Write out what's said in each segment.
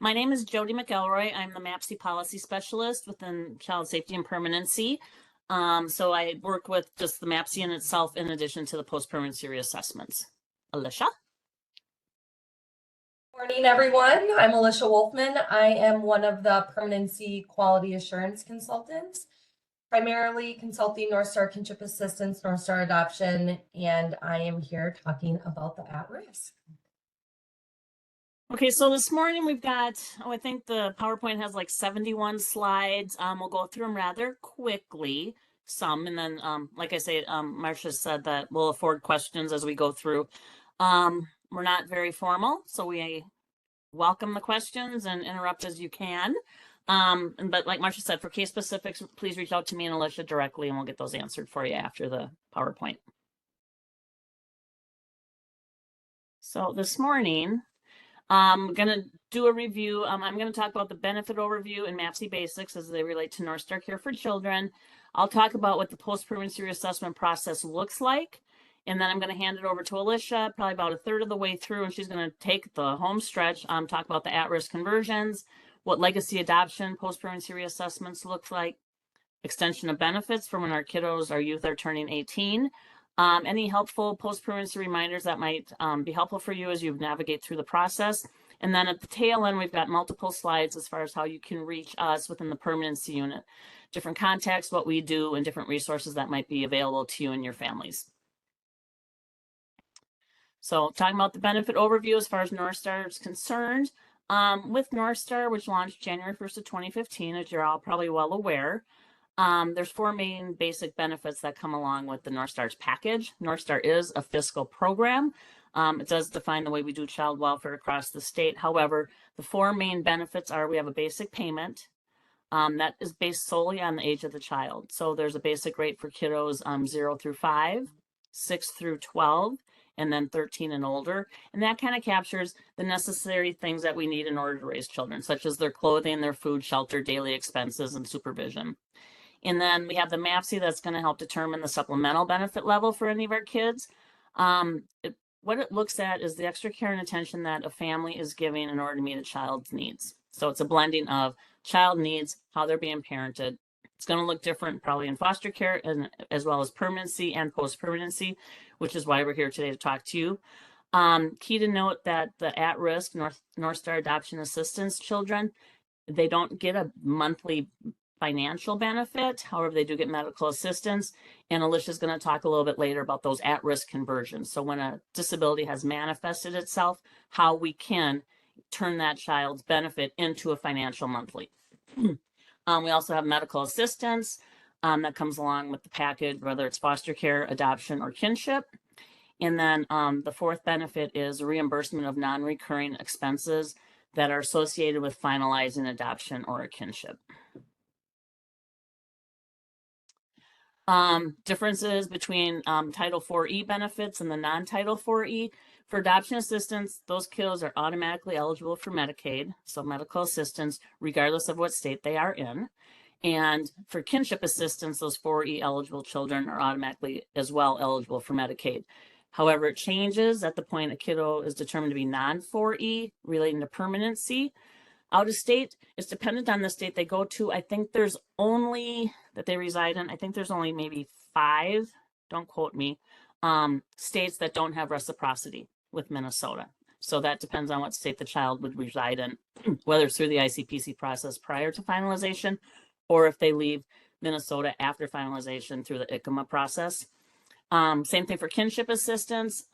My name is Jody McElroy. I'm the MAPC policy specialist within Child Safety and Permanency. So I work with just the MAPC in itself in addition to the post-permanency reassessments. Alicia? Morning, everyone. I'm Alicia Wolfman. I am one of the Permanency Quality Assurance Consultants, primarily consulting North Star Kinship Assistance, North Star Adoption, and I am here talking about the at-risk. Okay, so this morning we've got, I think the PowerPoint has like 71 slides. We'll go through them rather quickly, some, and then, like I say, Marcia said that we'll afford questions as we go through. We're not very formal, so we welcome the questions and interrupt as you can. But like Marcia said, for case specifics, please reach out to me and Alicia directly, and we'll get those answered for you after the PowerPoint. So this morning, I'm going to do a review. I'm going to talk about the benefit overview and MAPC basics as they relate to North Star Care for Children. I'll talk about what the post-permanency reassessment process looks like. And then I'm going to hand it over to Alicia, probably about a third of the way through, and she's going to take the home stretch, talk about the at-risk conversions, what legacy adoption post-permanency reassessments look like, extension of benefits for when our kiddos, our youth are turning 18, any helpful post-permanency reminders that might be helpful for you as you navigate through the process. And then at the tail end, we've got multiple slides as far as how you can reach us within the permanency unit, different contexts, what we do, and different resources that might be available to you and your families. So talking about the benefit overview as far as North Star is concerned, with North Star, which launched January 1st of 2015, as you're all probably well aware, there's four main basic benefits that come along with the North Star's package. North Star is a fiscal program. It does define the way we do child welfare across the state. However, the four main benefits are we have a basic payment that is based solely on the age of the child. So there's a basic rate for kiddos 0 through 5, 6 through 12, and then 13 and older. And that kind of captures the necessary things that we need in order to raise children, such as their clothing, their food, shelter, daily expenses, and supervision. And then we have the MAPC that's going to help determine the supplemental benefit level for any of our kids. What it looks at is the extra care and attention that a family is giving in order to meet a child's needs. So it's a blending of child needs, how they're being parented. It's going to look different probably in foster care and as well as permanency and post-permanency, which is why we're here today to talk to you. Key to note that the at-risk North Star Adoption Assistance children, they don't get a monthly financial benefit. However, they do get medical assistance. And Alicia's going to talk a little bit later about those at-risk conversions. So when a disability has manifested itself, how we can turn that child's benefit into a financial monthly. We also have medical assistance that comes along with the package, whether it's foster care, adoption, or kinship. And then the fourth benefit is reimbursement of non-recurring expenses that are associated with finalizing adoption or a kinship. Differences between Title IV-E benefits and the non-Title IV-E. For adoption assistance, those kiddos are automatically eligible for Medicaid, so medical assistance, regardless of what state they are in. And for kinship assistance, those 4E eligible children are automatically as well eligible for Medicaid. However, it changes at the point a kiddo is determined to be non-4E relating to permanency. Out of state, it's dependent on the state they go to. I think there's only, that they reside in, I think there's only maybe 5, don't quote me, states that don't have reciprocity with Minnesota. So that depends on what state the child would reside in, whether it's through the ICPC process prior to finalization, or if they leave Minnesota after finalization through the ICMA process. Same thing for kinship assistance.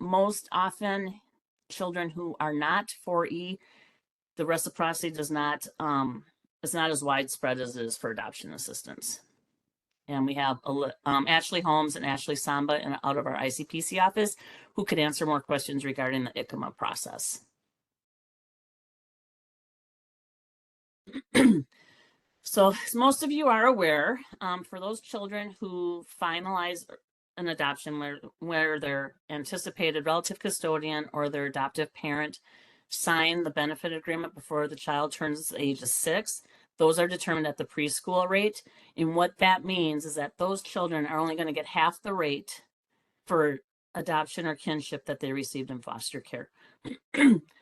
Most often, children who are not 4E, the reciprocity does not, it's not as widespread as it is for adoption assistance. And we have Ashley Holmes and Ashley Samba out of our ICPC office who could answer more questions regarding the ICMA process. So as most of you are aware, for those children who finalize an adoption where their anticipated relative custodian or their adoptive parent sign the benefit agreement before the child turns the age of 6, those are determined at the preschool rate. And what that means is that those children are only going to get half the rate for adoption or kinship that they received in foster care.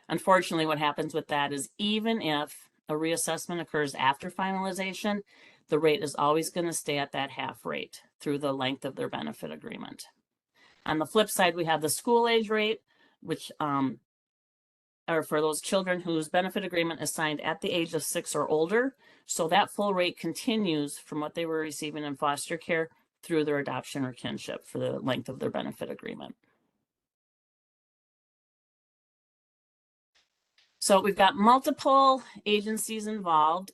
Unfortunately, what happens with that is even if a reassessment occurs after finalization, the rate is always going to stay at that half rate through the length of their benefit agreement. On the flip side, we have the school age rate, which are for those children whose benefit agreement is signed at the age of 6 or older. So that full rate continues from what they were receiving in foster care through their adoption or kinship for the length of their benefit agreement. So we've got multiple agencies involved.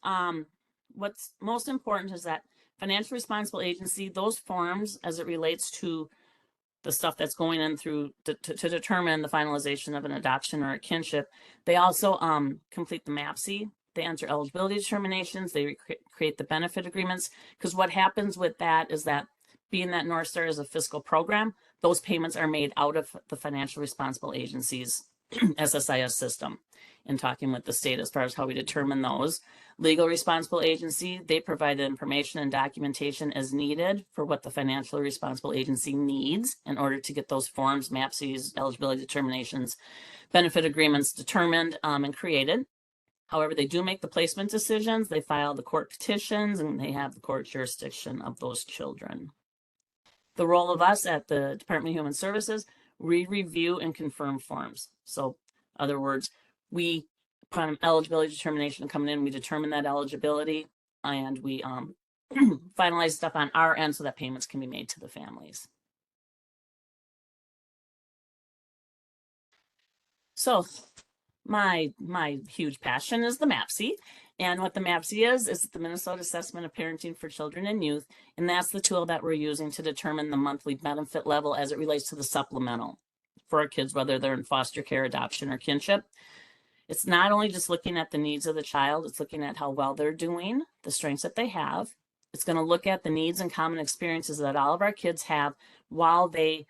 What's most important is that financial responsible agency, those forms as it relates to the stuff that's going in through to determine the finalization of an adoption or a kinship, they also complete the MAPC. They enter eligibility determinations. They create the benefit agreements. Because what happens with that is that being that North Star is a fiscal program, those payments are made out of the financial responsible agencies SSIS system. In talking with the state as far as how we determine those. Legal responsible agency, they provide the information and documentation as needed for what the financially responsible agency needs in order to get those forms, MAPCs, eligibility determinations, benefit agreements determined and created. However, they do make the placement decisions, they file the court petitions, and they have the court jurisdiction of those children. The role of us at the Department of Human Services, we review and confirm forms. So, in other words, we, upon eligibility determination coming in, we determine that eligibility and we finalize stuff on our end so that payments can be made to the families. So my huge passion is the MAPC. And what the MAPC is the Minnesota Assessment of Parenting for Children and Youth. And that's the tool that we're using to determine the monthly benefit level as it relates to the supplemental for our kids, whether they're in foster care, adoption, or kinship. It's not only just looking at the needs of the child, it's looking at how well they're doing, the strengths that they have. It's going to look at the needs and common experiences that all of our kids have while they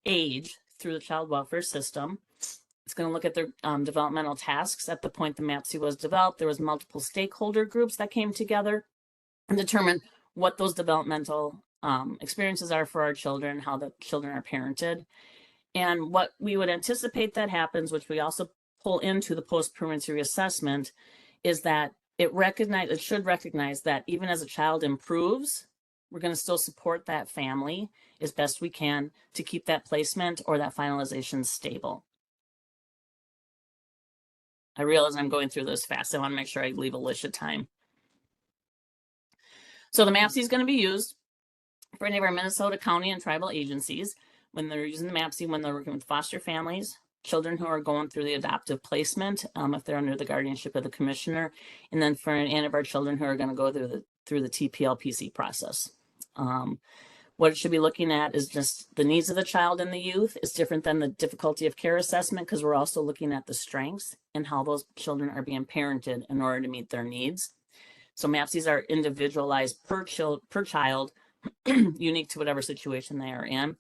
age through the child welfare system. It's going to look at their developmental tasks. At the point the MAPC was developed, there was multiple stakeholder groups that came together and determined what those developmental experiences are for our children, how the children are parented. And what we would anticipate that happens, which we also pull into the post-permanency reassessment, is that it should recognize that even as a child improves, we're going to still support that family as best we can to keep that placement or that finalization stable. I realize I'm going through this fast. I want to make sure I leave Alicia time. So the MAPC is going to be used for any of our Minnesota county and tribal agencies when they're using the MAPC, when they're working with foster families, children who are going through the adoptive placement, if they're under the guardianship of the commissioner, and then for any of our children who are going to go through the TPLPC process. What it should be looking at is just the needs of the child and the youth. It's different than the difficulty of care assessment because we're also looking at the strengths and how those children are being parented in order to meet their needs. So MAPCs are individualized per child, unique to whatever situation they are in.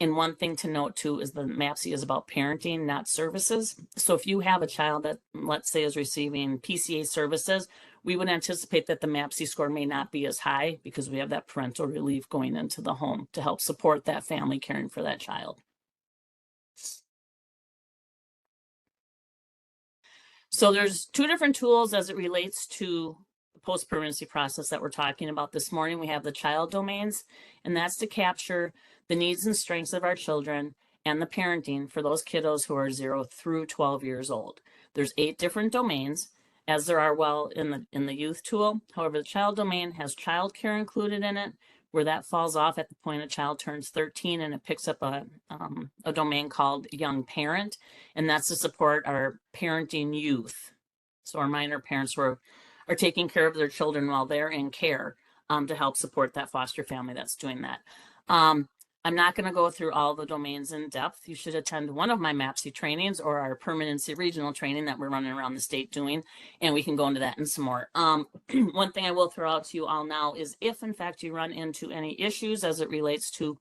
And one thing to note too is the MAPC is about parenting, not services. So if you have a child that, let's say, is receiving PCA services, we would anticipate that the MAPC score may not be as high because we have that parental relief going into the home to help support that family caring for that child. So there's two different tools as it relates to the post-permanency process that we're talking about this morning. We have the child domains, and that's to capture the needs and strengths of our children and the parenting for those kiddos who are 0 through 12 years old. There's 8 different domains, as there are in the youth tool. However, the child domain has child care included in it, where that falls off at the point a child turns 13, and it picks up a domain called young parent, and that's to support our parenting youth. So our minor parents who are taking care of their children while they're in care to help support that foster family that's doing that. I'm not going to go through all the domains in depth. You should attend one of my MAPC trainings or our permanency regional training that we're running around the state doing, and we can go into that and some more. One thing I will throw out to you all now is if in fact you run into any issues as it relates to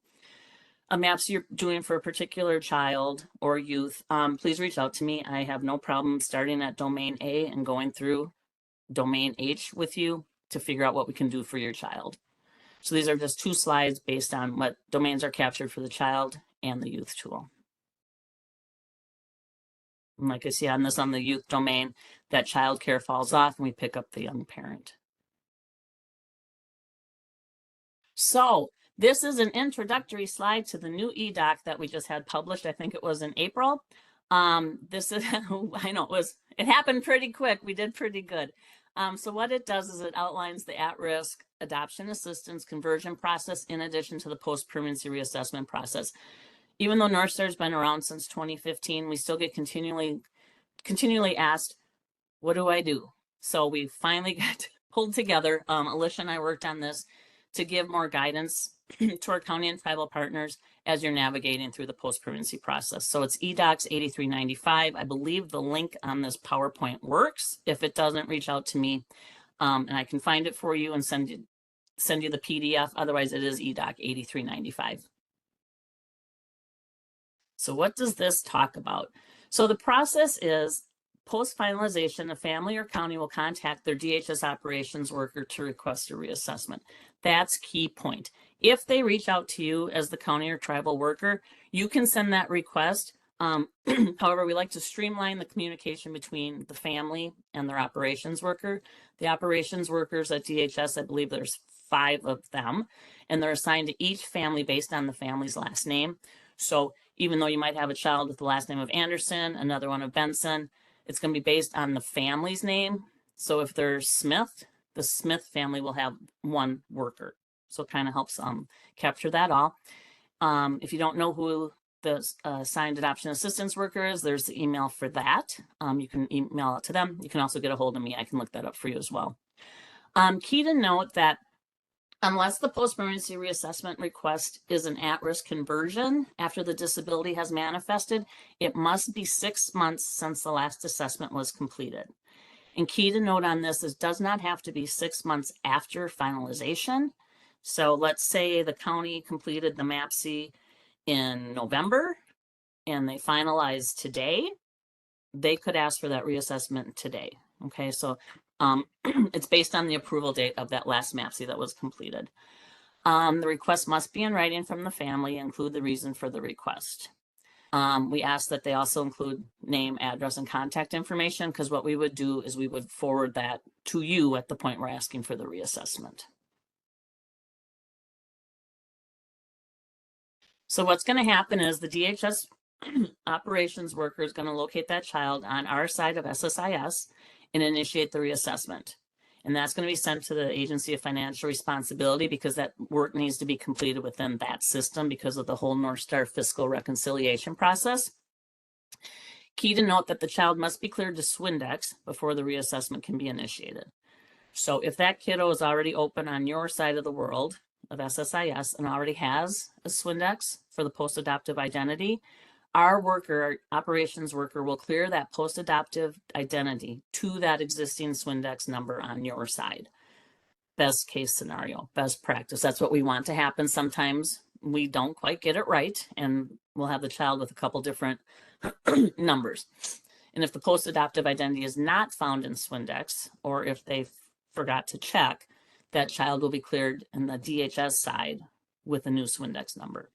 a MAPC you're doing for a particular child or youth, please reach out to me. I have no problem starting at domain A and going through domain H with you to figure out what we can do for your child. So these are just 2 slides based on what domains are captured for the child and the youth tool. And like I see on the youth domain, that child care falls off and we pick up the young parent. So this is an introductory slide to the new eDoc that we just had published. I think it was in April. This is, I know it happened pretty quick. We did pretty good. So what it does is it outlines the at-risk adoption assistance conversion process in addition to the post-permanency reassessment process. Even though North Star's been around since 2015, we still get continually asked, what do I do? So we finally got pulled together. Alicia and I worked on this to give more guidance to our county and tribal partners as you're navigating through the post-permanency process. So it's eDocs 8395. I believe the link on this PowerPoint works. If it doesn't, reach out to me and I can find it for you and send you the PDF. Otherwise, it is eDoc 8395. So what does this talk about? So the process is post-finalization, the family or county will contact their DHS operations worker to request a reassessment. That's key point. If they reach out to you as the county or tribal worker, you can send that request. However, we like to streamline the communication between the family and their operations worker. The operations workers at DHS, I believe there's 5 of them, and they're assigned to each family based on the family's last name. So even though you might have a child with the last name of Anderson, another one of Benson, it's going to be based on the family's name. So if there's Smith, the Smith family will have 1 worker. So it kind of helps capture that all. If you don't know who the assigned adoption assistance worker is, there's the email for that. You can email it to them. You can also get a hold of me. I can look that up for you as well. Key to note that unless the post-permanency reassessment request is an at-risk conversion after the disability has manifested, it must be 6 months since the last assessment was completed. And key to note on this is does not have to be 6 months after finalization. So let's say the county completed the MAPC in November and they finalized today, they could ask for that reassessment today. Okay, so it's based on the approval date of that last MAPC that was completed. The request must be in writing from the family, include the reason for the request. We ask that they also include name, address, and contact information, because what we would do is we would forward that to you at the point we're asking for the reassessment. So what's going to happen is the DHS operations worker is going to locate that child on our side of SSIS and initiate the reassessment. And that's going to be sent to the Agency of Financial Responsibility because that work needs to be completed within that system because of the whole North Star fiscal reconciliation process. Key to note that the child must be cleared to Swindex before the reassessment can be initiated. So if that kiddo is already open on your side of the world of SSIS and already has a Swindex for the post-adoptive identity, our worker, our operations worker, will clear that post-adoptive identity to that existing Swindex number on your side. Best case scenario, best practice. That's what we want to happen. Sometimes we don't quite get it right, and we'll have the child with a couple different numbers. And if the post-adoptive identity is not found in Swindex, or if they forgot to check, that child will be cleared in the DHS side with a new Swindex number.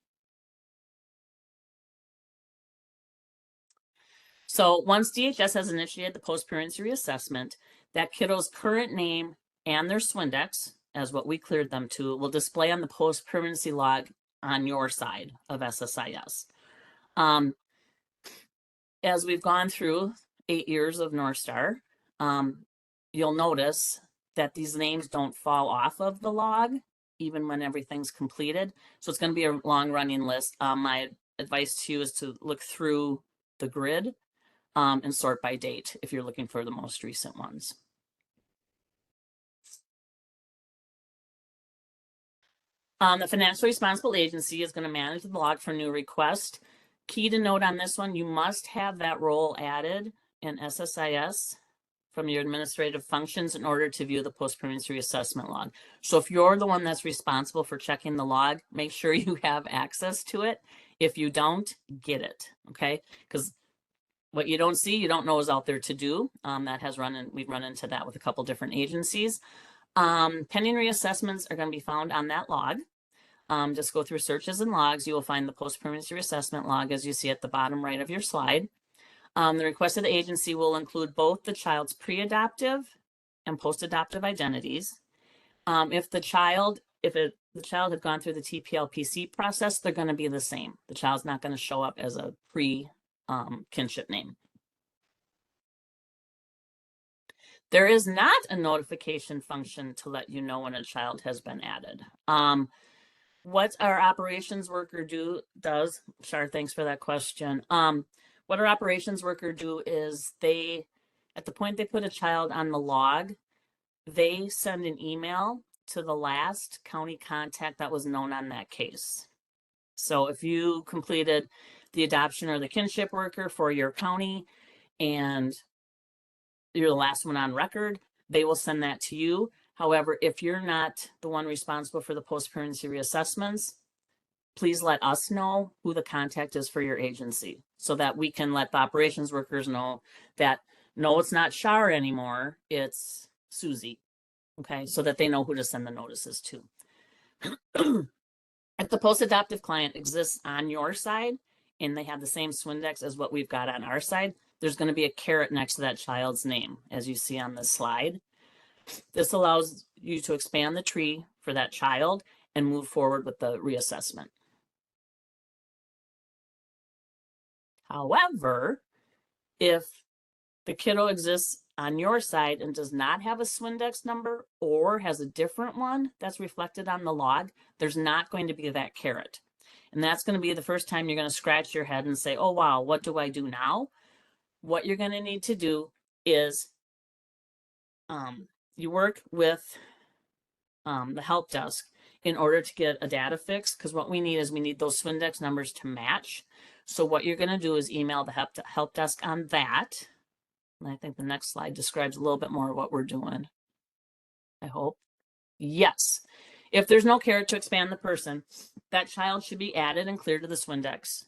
So once DHS has initiated the post-permanency reassessment, that kiddo's current name and their Swindex, as what we cleared them to, will display on the post-permanency log on your side of SSIS. As we've gone through 8 years of North Star, you'll notice that these names don't fall off of the log, even when everything's completed. So it's going to be a long-running list. My advice to you is to look through the grid and sort by date if you're looking for the most recent ones. The financially responsible agency is going to manage the log for new request. Key to note on this one, you must have that role added in SSIS from your administrative functions in order to view the post-permanency reassessment log. So if you're the one that's responsible for checking the log, make sure you have access to it. If you don't, get it, okay? Because what you don't see, you don't know is out there to do. We've run into that with a couple different agencies. Pending reassessments are going to be found on that log. Just go through searches and logs. You will find the post-permanency reassessment log as you see at the bottom right of your slide. The request of the agency will include both the child's pre-adoptive and post-adoptive identities. If the child had gone through the TPLPC process, they're going to be the same. The child's not going to show up as a pre-kinship name. There is not a notification function to let you know when a child has been added. What our operations worker does, Shar, thanks for that question. What our operations worker do is at the point they put a child on the log, they send an email to the last county contact that was known on that case. So if you completed the adoption or the kinship worker for your county and you're the last one on record, they will send that to you. However, if you're not the one responsible for the post-permanency reassessments, please let us know who the contact is for your agency so that we can let the operations workers know that, no, it's not Shar anymore, it's Susie. Okay, so that they know who to send the notices to. If the post-adoptive client exists on your side and they have the same Swindex as what we've got on our side, there's going to be a caret next to that child's name, as you see on this slide. This allows you to expand the tree for that child and move forward with the reassessment. However, if the kiddo exists on your side and does not have a Swindex number or has a different one that's reflected on the log, there's not going to be that caret. And that's going to be the first time you're going to scratch your head and say, oh, wow, what do I do now? What you're going to need to do is you work with the help desk in order to get a data fix, because what we need those Swindex numbers to match. So what you're going to do is email the help desk on that. And I think the next slide describes a little bit more of what we're doing. I hope. Yes. If there's no caret to expand the person, that child should be added and cleared to the Swindex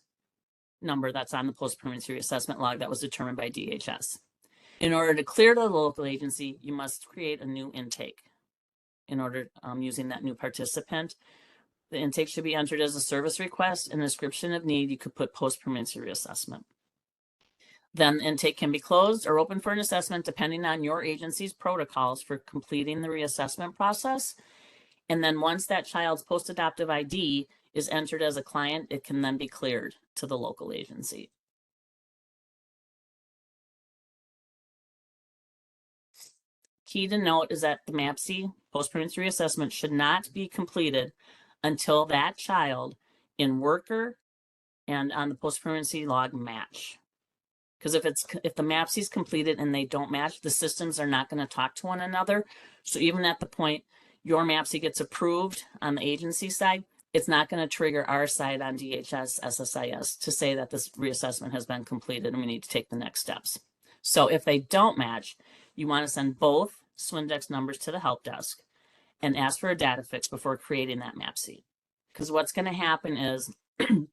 number that's on the post-permanency reassessment log that was determined by DHS. In order to clear to the local agency, you must create a new intake. In order, using that new participant, the intake should be entered as a service request and a description of need. You could put post-permanency reassessment. Then the intake can be closed or open for an assessment depending on your agency's protocols for completing the reassessment process. And then once that child's post-adoptive ID is entered as a client, it can then be cleared to the local agency. Key to note is that the MAPC post-permanency reassessment should not be completed until that child in worker and on the post-permanency log match. Because if the MAPC is completed and they don't match, the systems are not going to talk to one another. So even at the point your MAPC gets approved on the agency side, it's not going to trigger our side on DHS SSIS to say that this reassessment has been completed and we need to take the next steps. So if they don't match, you want to send both Swindex numbers to the help desk and ask for a data fix before creating that MAPC. Because what's going to happen is,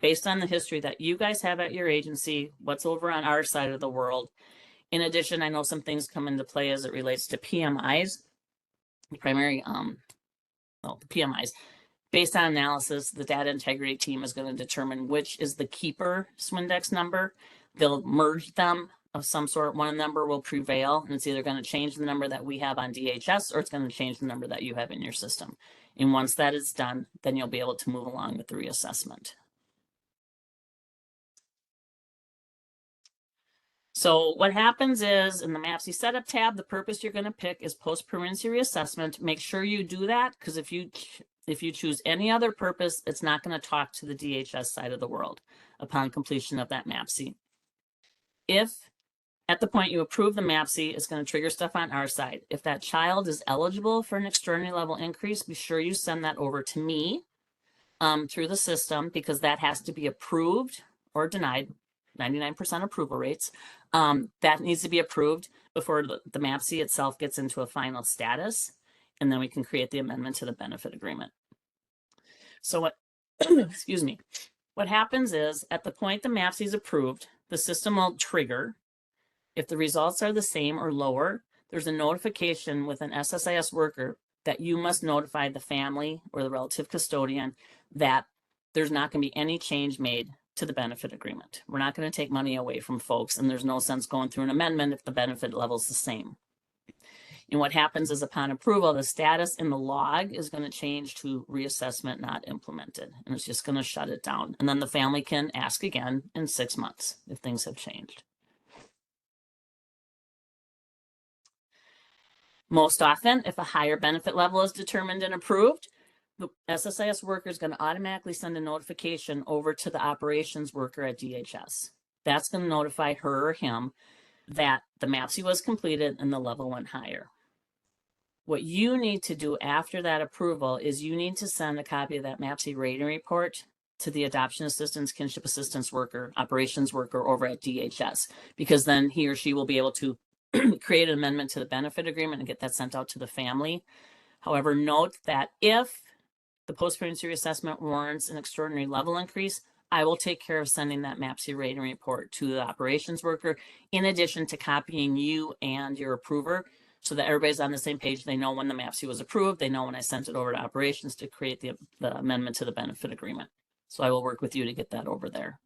based on the history that you guys have at your agency, what's over on our side of the world. In addition, I know some things come into play as it relates to PMIs, the primary, the PMIs. Based on analysis, the data integrity team is going to determine which is the keeper Swindex number. They'll merge them of some sort. One number will prevail, and it's either going to change the number that we have on DHS or it's going to change the number that you have in your system. And once that is done, then you'll be able to move along with the reassessment. So what happens is in the MAPC setup tab, the purpose you're going to pick is post-permanency reassessment. Make sure you do that, because if you choose any other purpose, it's not going to talk to the DHS side of the world upon completion of that MAPC. If at the point you approve the MAPC, it's going to trigger stuff on our side. If that child is eligible for an extraordinary level increase, be sure you send that over to me through the system, because that has to be approved or denied. 99% approval rates. That needs to be approved before the MAPC itself gets into a final status, and then we can create the amendment to the benefit agreement. So what, excuse me, what happens is at the point the MAPC is approved, the system will trigger. If the results are the same or lower, there's a notification with an SSIS worker that you must notify the family or the relative custodian that there's not going to be any change made to the benefit agreement. We're not going to take money away from folks, and there's no sense going through an amendment if the benefit level is the same. And what happens is upon approval, the status in the log is going to change to reassessment not implemented, and it's just going to shut it down. And then the family can ask again in 6 months if things have changed. Most often, if a higher benefit level is determined and approved, the SSIS worker is going to automatically send a notification over to the operations worker at DHS. That's going to notify her or him that the MAPC was completed and the level went higher. What you need to do after that approval is you need to send a copy of that MAPC rating report to the adoption assistance, kinship assistance worker, operations worker over at DHS, because then he or she will be able to create an amendment to the benefit agreement and get that sent out to the family. However, note that if the post-pregnancy reassessment warrants an extraordinary level increase, I will take care of sending that MAPC rating report to the operations worker, in addition to copying you and your approver, so that everybody's on the same page. They know when the MAPC was approved. They know when I sent it over to operations to create the amendment to the benefit agreement. So I will work with you to get that over there.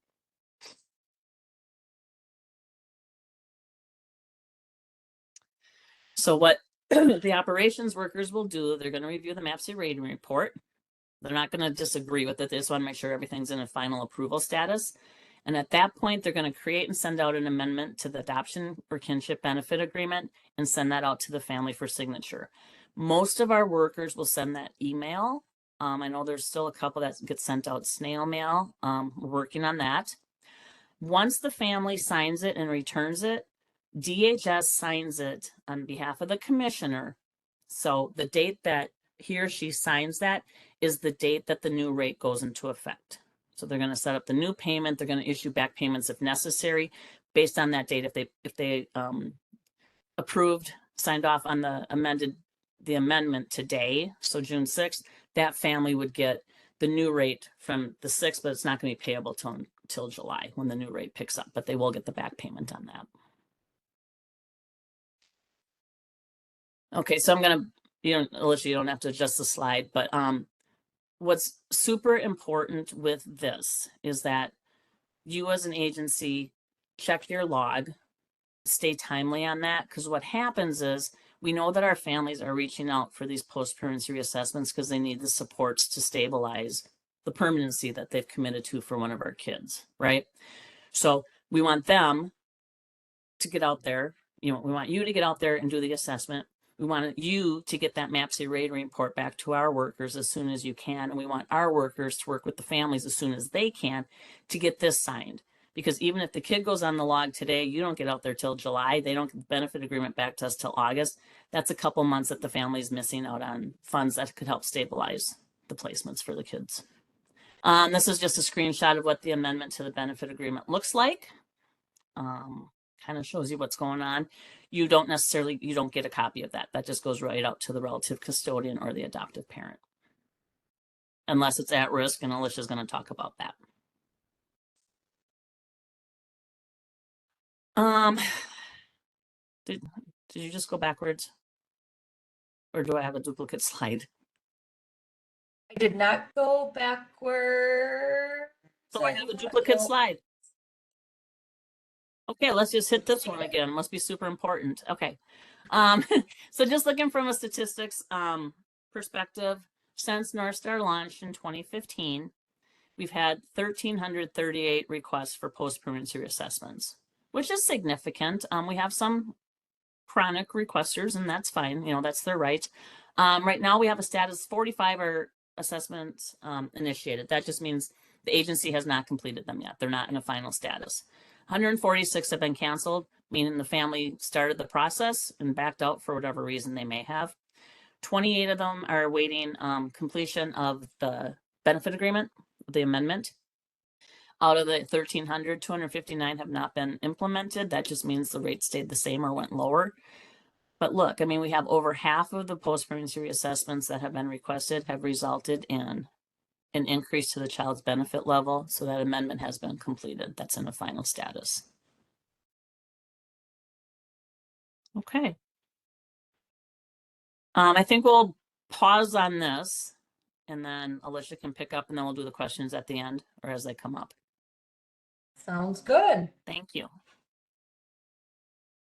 So what the operations workers will do, they're going to review the MAPC rating report. They're not going to disagree with it. They just want to make sure everything's in a final approval status. And at that point, they're going to create and send out an amendment to the adoption or kinship benefit agreement and send that out to the family for signature. Most of our workers will send that email. I know there's still a couple that get sent out snail mail. We're working on that. Once the family signs it and returns it, DHS signs it on behalf of the commissioner. So the date that he or she signs that is the date that the new rate goes into effect. So they're going to set up the new payment. They're going to issue back payments if necessary based on that date. If they approved, signed off on the amendment today, so June 6th, that family would get the new rate from the 6th, but it's not going to be payable till July when the new rate picks up, but they will get the back payment on that. Okay, so I'm going to, Alicia, you don't have to adjust the slide, but what's super important with this is that you as an agency check your log, stay timely on that, because what happens is we know that our families are reaching out for these post-pregnancy reassessments because they need the supports to stabilize the permanency that they've committed to for one of our kids, right? So we want them to get out there. We want you to get out there and do the assessment. We want you to get that MAPC rating report back to our workers as soon as you can. And we want our workers to work with the families as soon as they can to get this signed. Because even if the kid goes on the log today, you don't get out there till July. They don't get the benefit agreement back to us till August. That's a couple months that the family's missing out on funds that could help stabilize the placements for the kids. This is just a screenshot of what the amendment to the benefit agreement looks like. Kind of shows you what's going on. You don't get a copy of that. That just goes right out to the relative custodian or the adoptive parent. Unless it's at risk, and Alicia's going to talk about that. Did you just go backwards? Or do I have a duplicate slide? I did not go backwards. So I have a duplicate slide. Okay, let's just hit this one again. Must be super important. Okay. So just looking from a statistics perspective, since North Star launched in 2015, we've had 1,338 requests for post-pregnancy reassessments, which is significant. We have some chronic requesters, and that's fine. That's their right. Right now, we have a status 45 are assessments initiated. That just means the agency has not completed them yet. They're not in a final status. 146 have been canceled, meaning the family started the process and backed out for whatever reason they may have. 28 of them are awaiting completion of the benefit agreement, the amendment. Out of the 1,300, 259 have not been implemented. That just means the rate stayed the same or went lower. But look, we have over half of the post-pregnancy reassessments that have been requested have resulted in an increase to the child's benefit level. So that amendment has been completed. That's in a final status. Okay. I think we'll pause on this, and then Alicia can pick up, and then we'll do the questions at the end or as they come up. Sounds good. Thank you.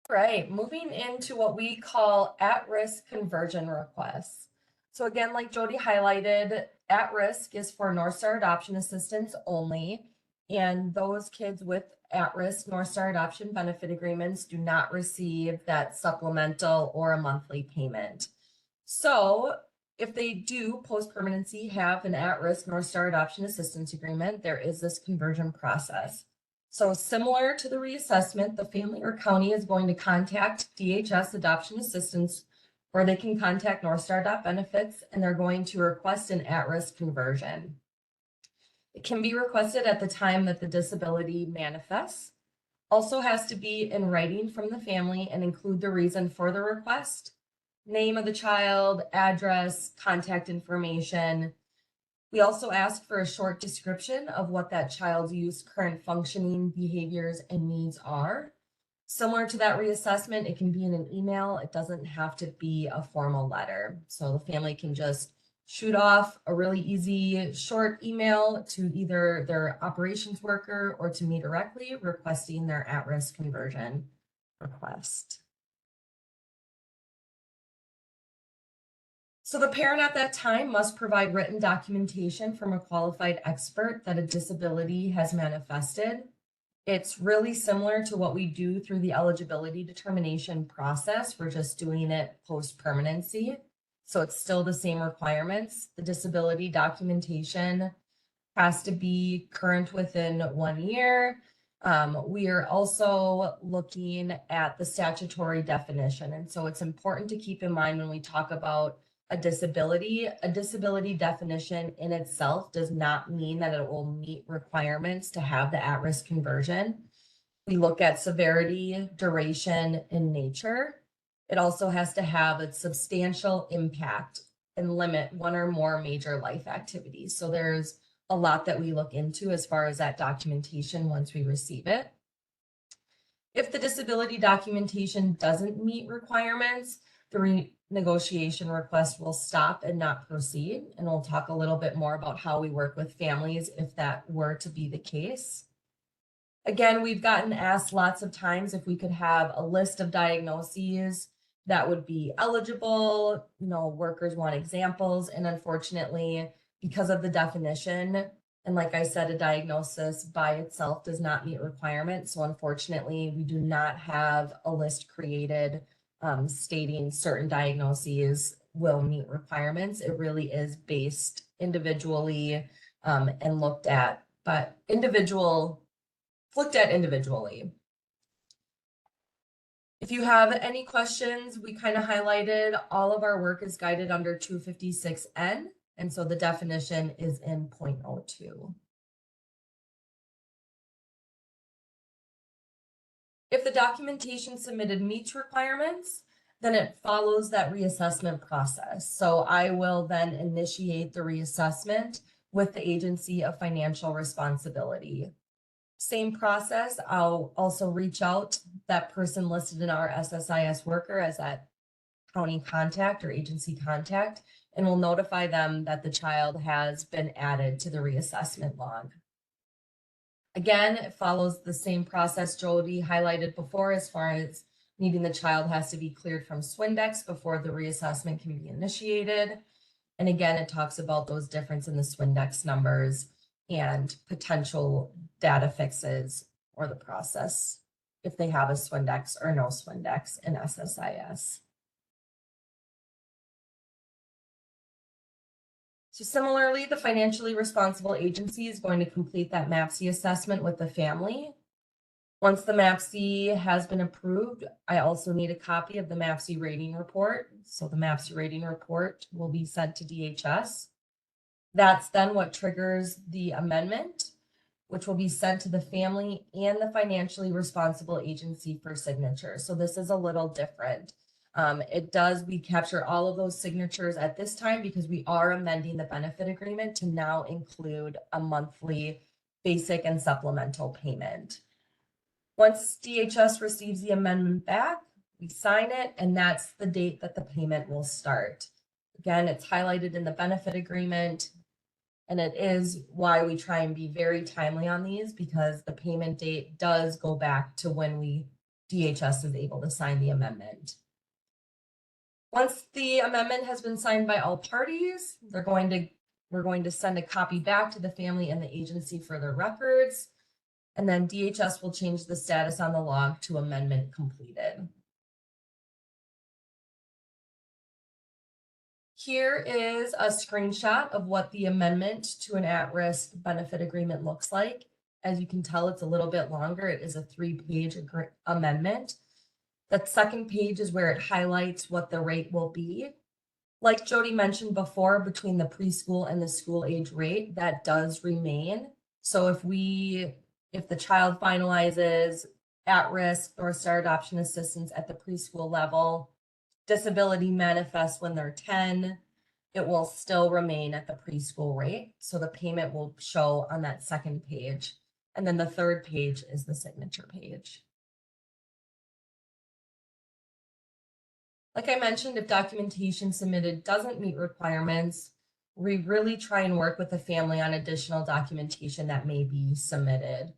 Right, moving into what we call at-risk conversion requests. So again, like Jody highlighted, at-risk is for North Star Adoption Assistance only, and those kids with at-risk North Star Adoption benefit agreements do not receive that supplemental or a monthly payment. So if they do post-permanency have an at-risk North Star Adoption Assistance agreement, there is this conversion process. So similar to the reassessment, the family or county is going to contact DHS Adoption Assistance, or they can contact North Star Adopt Benefits, and they're going to request an at-risk conversion. It can be requested at the time that the disability manifests. Also has to be in writing from the family and include the reason for the request, name of the child, address, contact information. We also ask for a short description of what that child's use, current functioning, behaviors, and needs are. Similar to that reassessment, it can be in an email. It doesn't have to be a formal letter. So the family can just shoot off a really easy short email to either their operations worker or to me directly requesting their at-risk conversion request. So the parent at that time must provide written documentation from a qualified expert that a disability has manifested. It's really similar to what we do through the eligibility determination process. We're just doing it post-permanency. So it's still the same requirements. The disability documentation has to be current within 1 year. We are also looking at the statutory definition. And so it's important to keep in mind when we talk about a disability definition in itself does not mean that it will meet requirements to have the at-risk conversion. We look at severity, duration, and nature. It also has to have a substantial impact and limit one or more major life activities. So there's a lot that we look into as far as that documentation once we receive it. If the disability documentation doesn't meet requirements, the renegotiation request will stop and not proceed. And we'll talk a little bit more about how we work with families if that were to be the case. Again, we've gotten asked lots of times if we could have a list of diagnoses that would be eligible. Workers want examples, and unfortunately, because of the definition, and like I said, a diagnosis by itself does not meet requirements. So unfortunately, we do not have a list created stating certain diagnoses will meet requirements. It really is based individually and looked at individually. If you have any questions, we kind of highlighted all of our work is guided under 256N, and so the definition is in .02. If the documentation submitted meets requirements, then it follows that reassessment process. So I will then initiate the reassessment with the agency of financial responsibility. Same process, I'll also reach out that person listed in our SSIS worker as that county contact or agency contact, and we'll notify them that the child has been added to the reassessment log. Again, it follows the same process Jody highlighted before as far as needing the child has to be cleared from Swindex before the reassessment can be initiated. And again, it talks about those difference in the Swindex numbers and potential data fixes or the process if they have a Swindex or no Swindex in SSIS. So similarly, the financially responsible agency is going to complete that MAPC assessment with the family. Once the MAPC has been approved, I also need a copy of the MAPC rating report. So the MAPC rating report will be sent to DHS. That's then what triggers the amendment, which will be sent to the family and the financially responsible agency for signature. So this is a little different. We capture all of those signatures at this time because we are amending the benefit agreement to now include a monthly basic and supplemental payment. Once DHS receives the amendment back, we sign it, and that's the date that the payment will start. Again, it's highlighted in the benefit agreement. And it is why we try and be very timely on these, because the payment date does go back to when DHS is able to sign the amendment. Once the amendment has been signed by all parties, we're going to send a copy back to the family and the agency for their records. And then DHS will change the status on the log to amendment completed. Here is a screenshot of what the amendment to an at-risk benefit agreement looks like. As you can tell, it's a little bit longer. It is a 3-page amendment. That second page is where it highlights what the rate will be. Like Jody mentioned before, between the preschool and the school age rate, that does remain. So if the child finalizes at risk or Star adoption assistance at the preschool level, disability manifests when they're 10, it will still remain at the preschool rate. So the payment will show on that second page. And then the third page is the signature page. Like I mentioned, if documentation submitted doesn't meet requirements, we really try and work with the family on additional documentation that may be submitted.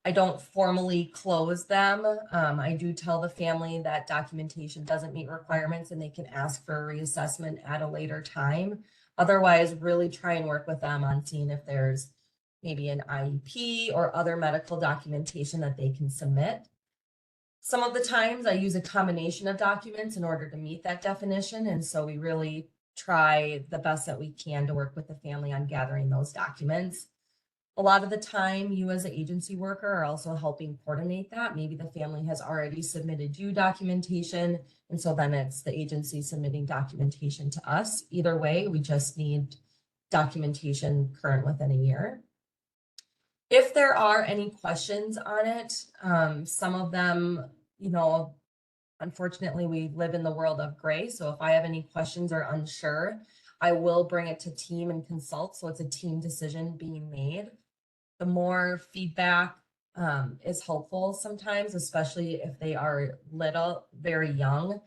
I don't formally close them. I do tell the family that documentation doesn't meet requirements and they can ask for a reassessment at a later time. Otherwise, really try and work with them on seeing if there's maybe an IEP or other medical documentation that they can submit. Some of the times I use a combination of documents in order to meet that definition. And so we really try the best that we can to work with the family on gathering those documents. A lot of the time, you as an agency worker are also helping coordinate that. Maybe the family has already submitted due documentation, and so then it's the agency submitting documentation to us. Either way, we just need documentation current within a year. If there are any questions on it, some of them, unfortunately, we live in the world of gray. So if I have any questions or unsure, I will bring it to team and consult. So it's a team decision being made. The more feedback is helpful sometimes, especially if they are little, very young.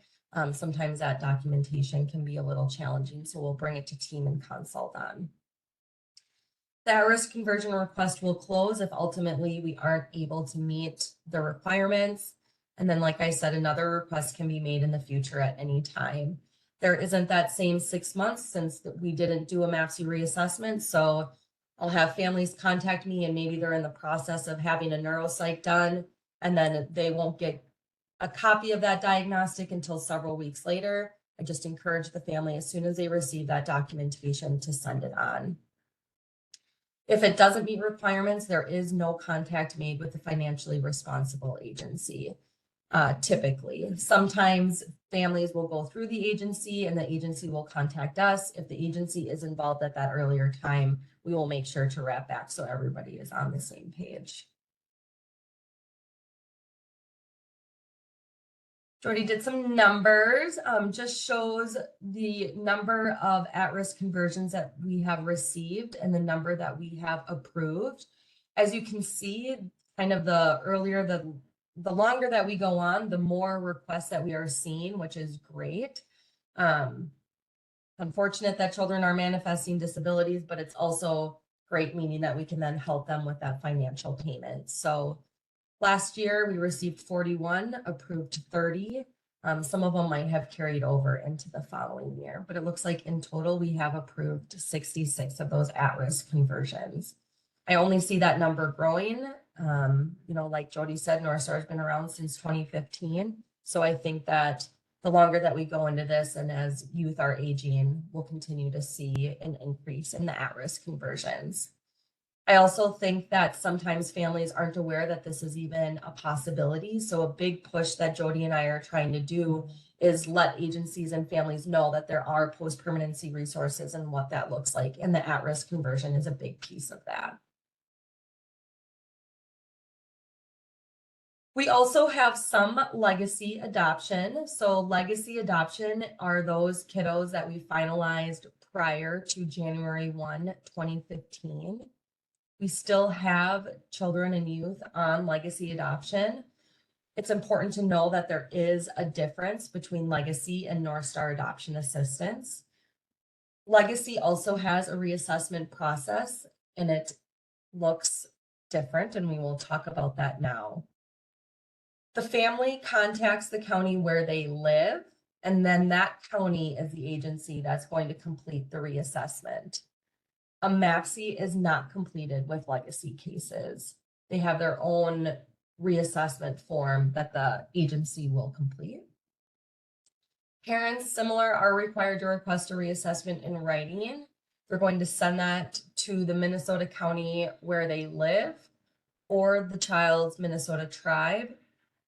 Sometimes that documentation can be a little challenging. So we'll bring it to team and consult on. The at-risk conversion request will close if ultimately we aren't able to meet the requirements. And then, like I said, another request can be made in the future at any time. There isn't that same 6 months since we didn't do a MAPC reassessment. So I'll have families contact me and maybe they're in the process of having a neuropsych done, and then they won't get a copy of that diagnostic until several weeks later. I just encourage the family, as soon as they receive that documentation, to send it on. If it doesn't meet requirements, there is no contact made with the financially responsible agency. Typically, sometimes families will go through the agency and the agency will contact us. If the agency is involved at that earlier time, we will make sure to wrap back so everybody is on the same page. Jody did some numbers, just shows the number of at-risk conversions that we have received and the number that we have approved. As you can see, kind of the longer that we go on, the more requests that we are seeing, which is great. Unfortunate that children are manifesting disabilities, but it's also great, meaning that we can then help them with that financial payment. So last year we received 41, approved 30. Some of them might have carried over into the following year, but it looks like in total we have approved 66 of those at-risk conversions. I only see that number growing. Like Jody said, North Star has been around since 2015. So I think that the longer that we go into this and as youth are aging, we'll continue to see an increase in the at-risk conversions. I also think that sometimes families aren't aware that this is even a possibility. So a big push that Jody and I are trying to do is let agencies and families know that there are post-permanency resources and what that looks like. And the at-risk conversion is a big piece of that. We also have some legacy adoption. So legacy adoption are those kiddos that we finalized prior to January 1, 2015. We still have children and youth on legacy adoption. It's important to know that there is a difference between legacy and North Star adoption assistance. Legacy also has a reassessment process, and it looks different, and we will talk about that now. The family contacts the county where they live, and then that county is the agency that's going to complete the reassessment. A MAPC is not completed with legacy cases. They have their own reassessment form that the agency will complete. Parents similar are required to request a reassessment in writing. They're going to send that to the Minnesota county where they live, or the child's Minnesota tribe,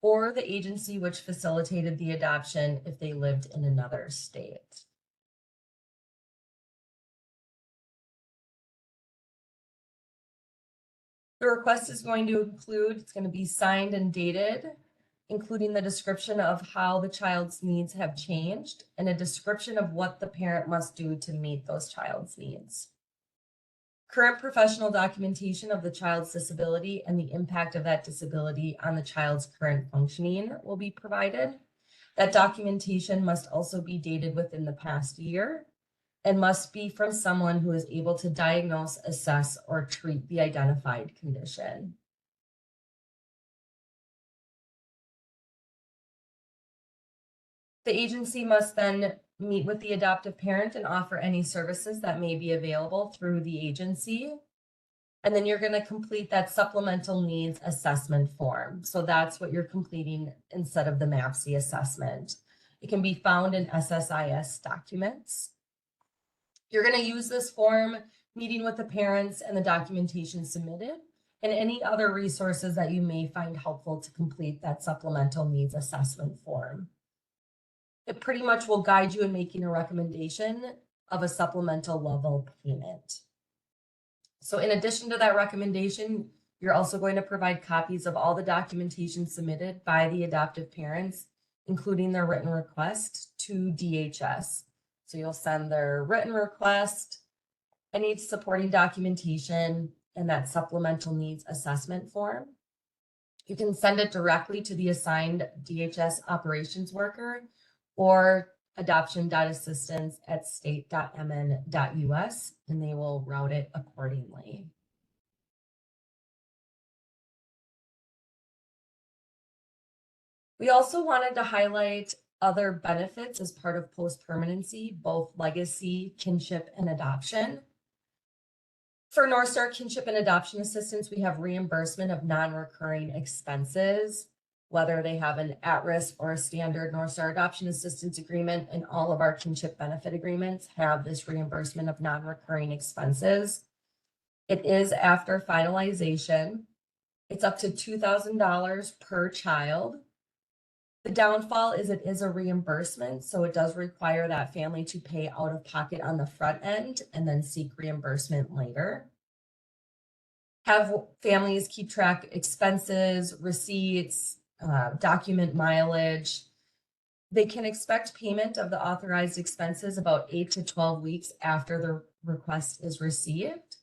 or the agency which facilitated the adoption if they lived in another state. The request is going to include, it's going to be signed and dated, including the description of how the child's needs have changed and a description of what the parent must do to meet those child's needs. Current professional documentation of the child's disability and the impact of that disability on the child's current functioning will be provided. That documentation must also be dated within the past year and must be from someone who is able to diagnose, assess, or treat the identified condition. The agency must then meet with the adoptive parent and offer any services that may be available through the agency. And then you're going to complete that supplemental needs assessment form. So that's what you're completing instead of the MAPC assessment. It can be found in SSIS documents. You're going to use this form, meeting with the parents and the documentation submitted, and any other resources that you may find helpful to complete that supplemental needs assessment form. It pretty much will guide you in making a recommendation of a supplemental level payment. So in addition to that recommendation, you're also going to provide copies of all the documentation submitted by the adoptive parents, including their written request to DHS. So you'll send their written request, any supporting documentation, and that supplemental needs assessment form. You can send it directly to the assigned DHS operations worker or adoption.assistance@state.mn.us, and they will route it accordingly. We also wanted to highlight other benefits as part of post-permanency, both legacy, kinship, and adoption. For North Star Kinship and Adoption Assistance, we have reimbursement of non-recurring expenses, whether they have an at-risk or a standard North Star Adoption Assistance agreement, and all of our kinship benefit agreements have this reimbursement of non-recurring expenses. It is after finalization. It's up to $2,000 per child. The downfall is it is a reimbursement, so it does require that family to pay out of pocket on the front end and then seek reimbursement later. Have families keep track expenses, receipts, document mileage. They can expect payment of the authorized expenses about 8 to 12 weeks after the request is received.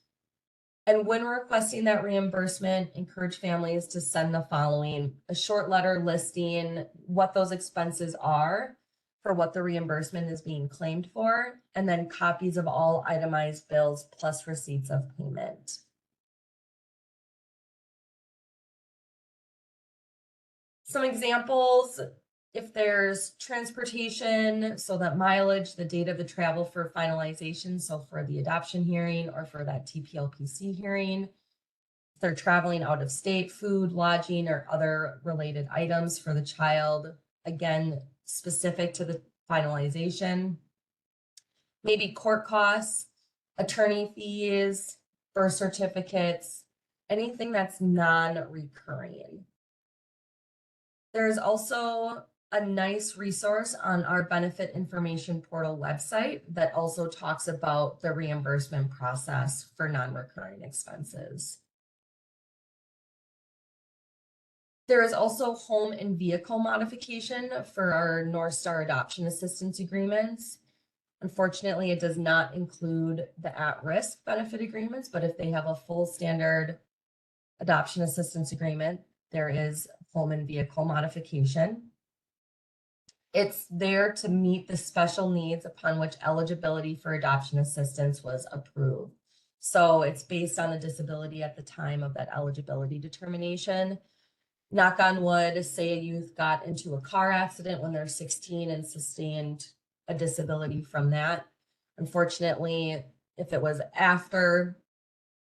And when requesting that reimbursement, encourage families to send the following: a short letter listing what those expenses are for what the reimbursement is being claimed for, and then copies of all itemized bills plus receipts of payment. Some examples: if there's transportation, so that mileage, the date of the travel for finalization, so for the adoption hearing or for that TPLPC hearing. If they're traveling out of state, food, lodging, or other related items for the child, again, specific to the finalization. Maybe court costs, attorney fees, birth certificates, anything that's non-recurring. There's also a nice resource on our benefit information portal website that also talks about the reimbursement process for non-recurring expenses. There is also home and vehicle modification for our North Star Adoption Assistance agreements. Unfortunately, it does not include the at-risk benefit agreements, but if they have a full standard adoption assistance agreement, there is home and vehicle modification. It's there to meet the special needs upon which eligibility for adoption assistance was approved. So it's based on the disability at the time of that eligibility determination. Knock on wood, say a youth got into a car accident when they're 16 and sustained a disability from that. Unfortunately, if it was after,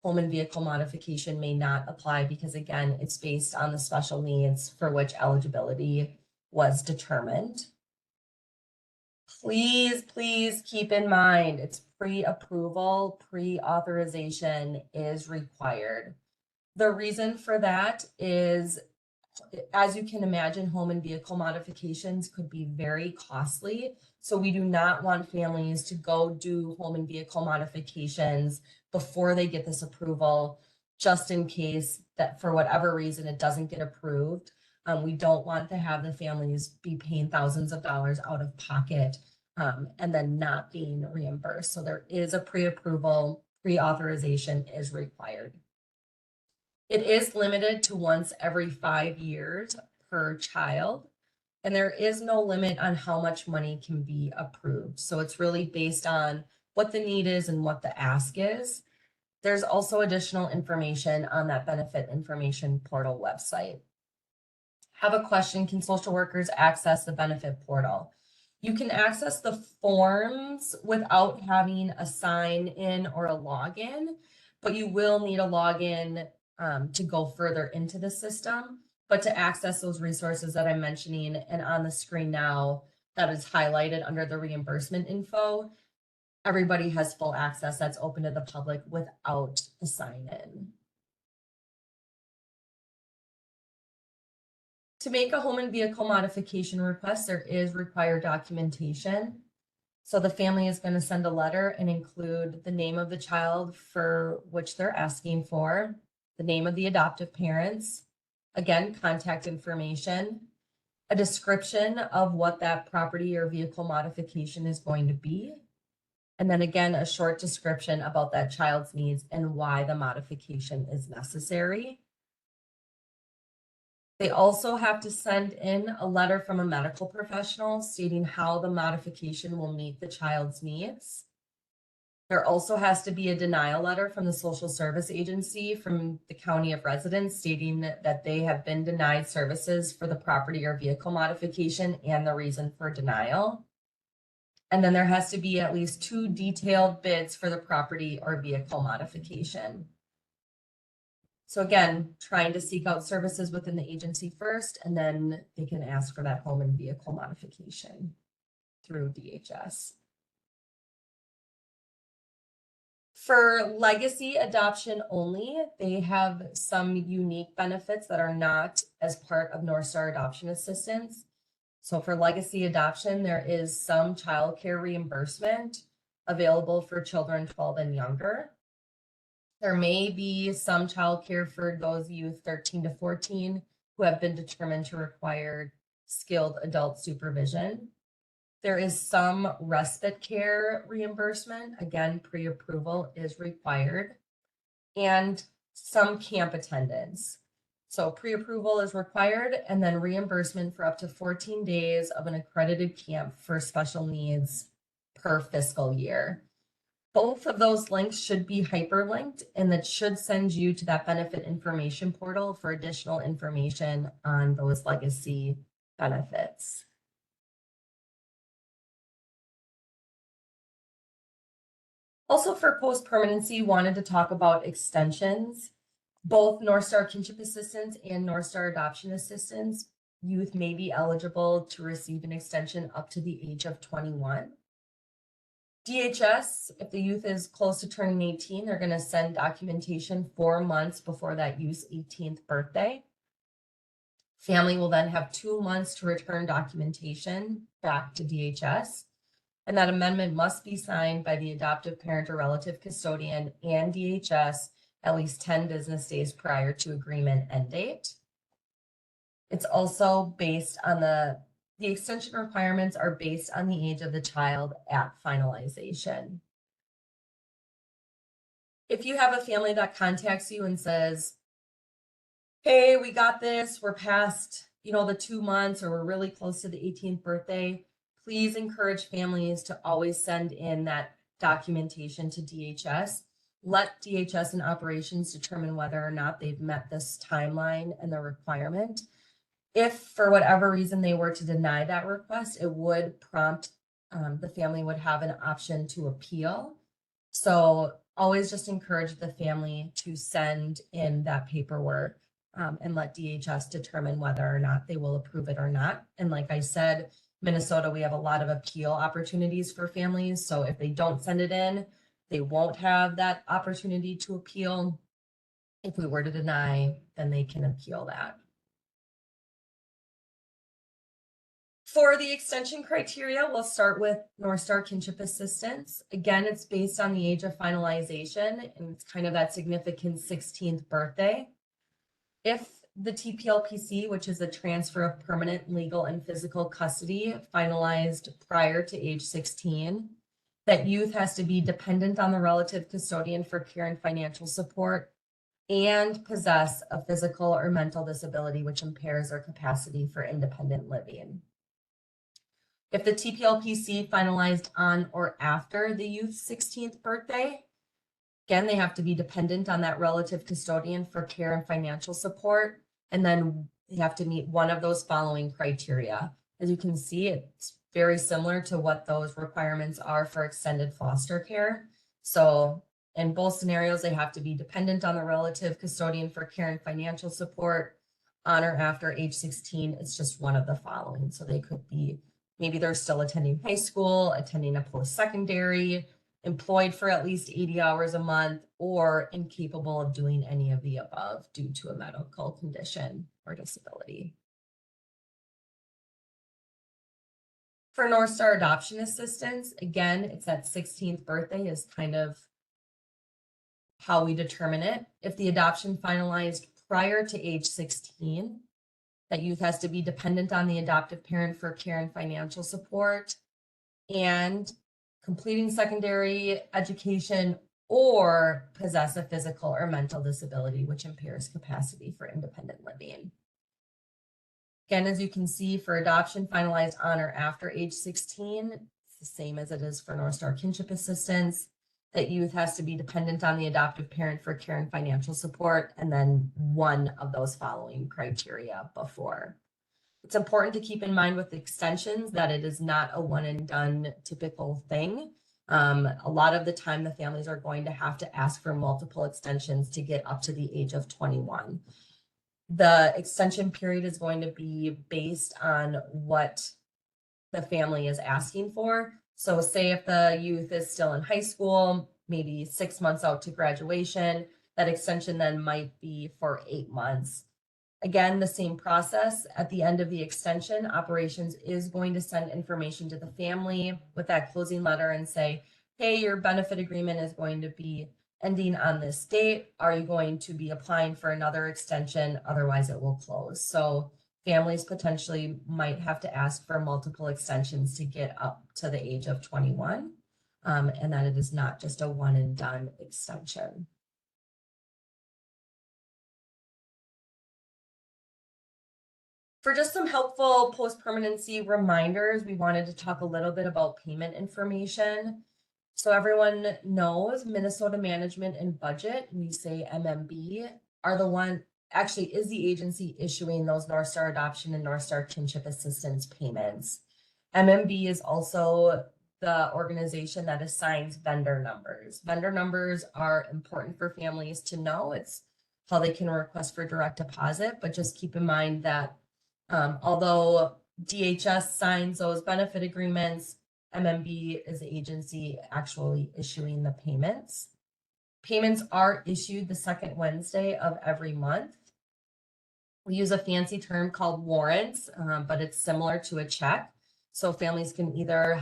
home and vehicle modification may not apply because, again, it's based on the special needs for which eligibility was determined. Please, please keep in mind, it's pre-approval, pre-authorization is required. The reason for that is, as you can imagine, home and vehicle modifications could be very costly. So we do not want families to go do home and vehicle modifications before they get this approval, just in case that for whatever reason it doesn't get approved. We don't want to have the families be paying thousands of dollars out of pocket and then not being reimbursed. So there is a pre-approval, pre-authorization is required. It is limited to once every 5 years per child, and there is no limit on how much money can be approved. So it's really based on what the need is and what the ask is. There's also additional information on that benefit information portal website. Have a question, can social workers access the benefit portal? You can access the forms without having a sign in or a login, but you will need a login to go further into the system. But to access those resources that I'm mentioning and on the screen now that is highlighted under the reimbursement info, everybody has full access. That's open to the public without a sign in. To make a home and vehicle modification request, there is required documentation. So the family is going to send a letter and include the name of the child for which they're asking for, the name of the adoptive parents, again, contact information, a description of what that property or vehicle modification is going to be, and then again, a short description about that child's needs and why the modification is necessary. They also have to send in a letter from a medical professional stating how the modification will meet the child's needs. There also has to be a denial letter from the social service agency from the county of residence stating that they have been denied services for the property or vehicle modification and the reason for denial. And then there has to be at least 2 detailed bids for the property or vehicle modification. So again, trying to seek out services within the agency first, and then they can ask for that home and vehicle modification through DHS. For legacy adoption only, they have some unique benefits that are not as part of North Star Adoption Assistance. So for legacy adoption, there is some childcare reimbursement available for children 12 and younger. There may be some childcare for those youth 13 to 14 who have been determined to require skilled adult supervision. There is some respite care reimbursement. Again, pre-approval is required. And some camp attendance. So pre-approval is required, and then reimbursement for up to 14 days of an accredited camp for special needs per fiscal year. Both of those links should be hyperlinked, and that should send you to that benefit information portal for additional information on those legacy benefits. Also, for post-permanency, wanted to talk about extensions. Both North Star Kinship Assistance and North Star Adoption Assistance, youth may be eligible to receive an extension up to the age of 21. DHS, if the youth is close to turning 18, they're going to send documentation 4 months before that youth's 18th birthday. Family will then have 2 months to return documentation back to DHS. And that amendment must be signed by the adoptive parent or relative custodian and DHS at least 10 business days prior to agreement end date. It's also based on the extension requirements are based on the age of the child at finalization. If you have a family that contacts you and says, hey, we got this, we're past the 2 months or we're really close to the 18th birthday, please encourage families to always send in that documentation to DHS. Let DHS and operations determine whether or not they've met this timeline and the requirement. If for whatever reason they were to deny that request, it would prompt, the family would have an option to appeal. So always just encourage the family to send in that paperwork, and let DHS determine whether or not they will approve it or not. And like I said, Minnesota, we have a lot of appeal opportunities for families. So if they don't send it in, they won't have that opportunity to appeal. If we were to deny, then they can appeal that. For the extension criteria, we'll start with North Star Kinship Assistance. Again, it's based on the age of finalization, and it's kind of that significant 16th birthday. If the TPLPC, which is a transfer of permanent legal and physical custody, finalized prior to age 16, that youth has to be dependent on the relative custodian for care and financial support and possess a physical or mental disability which impairs their capacity for independent living. If the TPLPC finalized on or after the youth's 16th birthday, again, they have to be dependent on that relative custodian for care and financial support, and then they have to meet one of those following criteria. As you can see, it's very similar to what those requirements are for extended foster care. So in both scenarios, they have to be dependent on the relative custodian for care and financial support on or after age 16. It's just one of the following. So they could be, maybe they're still attending high school, attending a post-secondary, employed for at least 80 hours a month, or incapable of doing any of the above due to a medical condition or disability. For North Star Adoption Assistance, again, it's that 16th birthday is kind of how we determine it. If the adoption finalized prior to age 16, that youth has to be dependent on the adoptive parent for care and financial support, and completing secondary education or possess a physical or mental disability which impairs capacity for independent living. Again, as you can see, for adoption finalized on or after age 16, it's the same as it is for North Star Kinship Assistance, that youth has to be dependent on the adoptive parent for care and financial support, and then one of those following criteria before. It's important to keep in mind with extensions that it is not a one and done typical thing. A lot of the time, the families are going to have to ask for multiple extensions to get up to the age of 21. The extension period is going to be based on what the family is asking for. So say if the youth is still in high school, maybe 6 months out to graduation, that extension then might be for 8 months. Again, the same process. At the end of the extension, operations is going to send information to the family with that closing letter and say, hey, your benefit agreement is going to be ending on this date. Are you going to be applying for another extension? Otherwise, it will close. So families potentially might have to ask for multiple extensions to get up to the age of 21, and that it is not just a one and done extension. For just some helpful post-permanency reminders, we wanted to talk a little bit about payment information. So everyone knows Minnesota Management and Budget, we say MMB, are the one, actually is the agency issuing those North Star Adoption and North Star Kinship Assistance payments. MMB is also the organization that assigns vendor numbers. Vendor numbers are important for families to know. It's how they can request for direct deposit, but just keep in mind that although DHS signs those benefit agreements, MMB is the agency actually issuing the payments. Payments are issued the second Wednesday of every month. We use a fancy term called warrants, but it's similar to a check. So families can either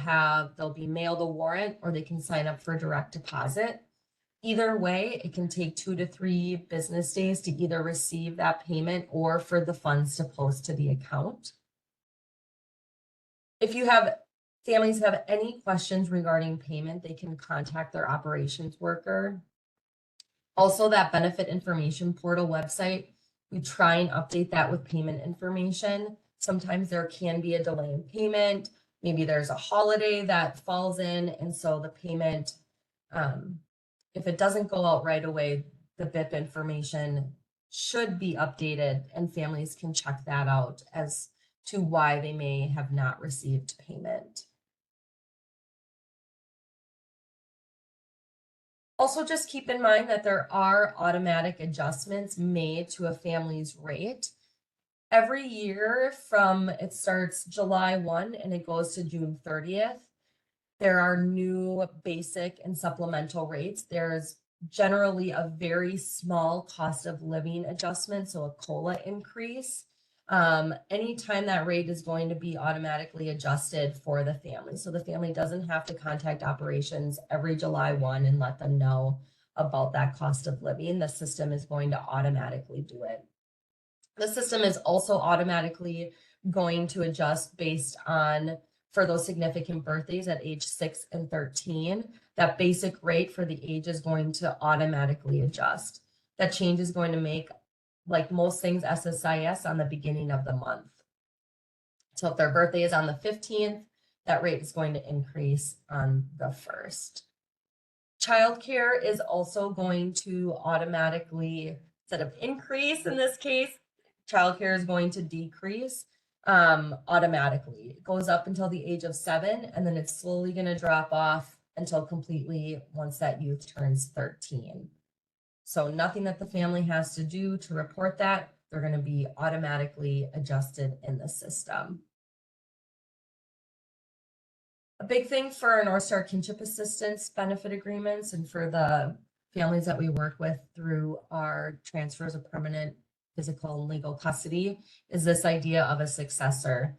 they'll be mailed a warrant or they can sign up for direct deposit. Either way, it can take 2 to 3 business days to either receive that payment or for the funds to post to the account. If families have any questions regarding payment, they can contact their operations worker. Also, that benefit information portal website, We try and update that with payment information. Sometimes there can be a delay in payment. Maybe there's a holiday that falls in, and so the payment, if it doesn't go out right away, the BIP information should be updated, and families can check that out as to why they may have not received payment. Also, just keep in mind that there are automatic adjustments made to a family's rate. Every year it starts July 1 and it goes to June 30th. There are new basic and supplemental rates. There's generally a very small cost of living adjustment, so a COLA increase. Anytime that rate is going to be automatically adjusted for the family. So the family doesn't have to contact operations every July 1 and let them know about that cost of living. The system is going to automatically do it. The system is also automatically going to adjust based on, for those significant birthdays at age 6 and 13, that basic rate for the age is going to automatically adjust. That change is going to make, like most things, SSIS on the beginning of the month. So if their birthday is on the 15th, that rate is going to increase on the 1st. Childcare is also going to automatically, instead of increase in this case, childcare is going to decrease automatically. It goes up until the age of 7, and then it's slowly going to drop off until completely once that youth turns 13. So nothing that the family has to do to report that. They're going to be automatically adjusted in the system. A big thing for our North Star Kinship Assistance benefit agreements and for the families that we work with through our transfers of permanent physical and legal custody is this idea of a successor.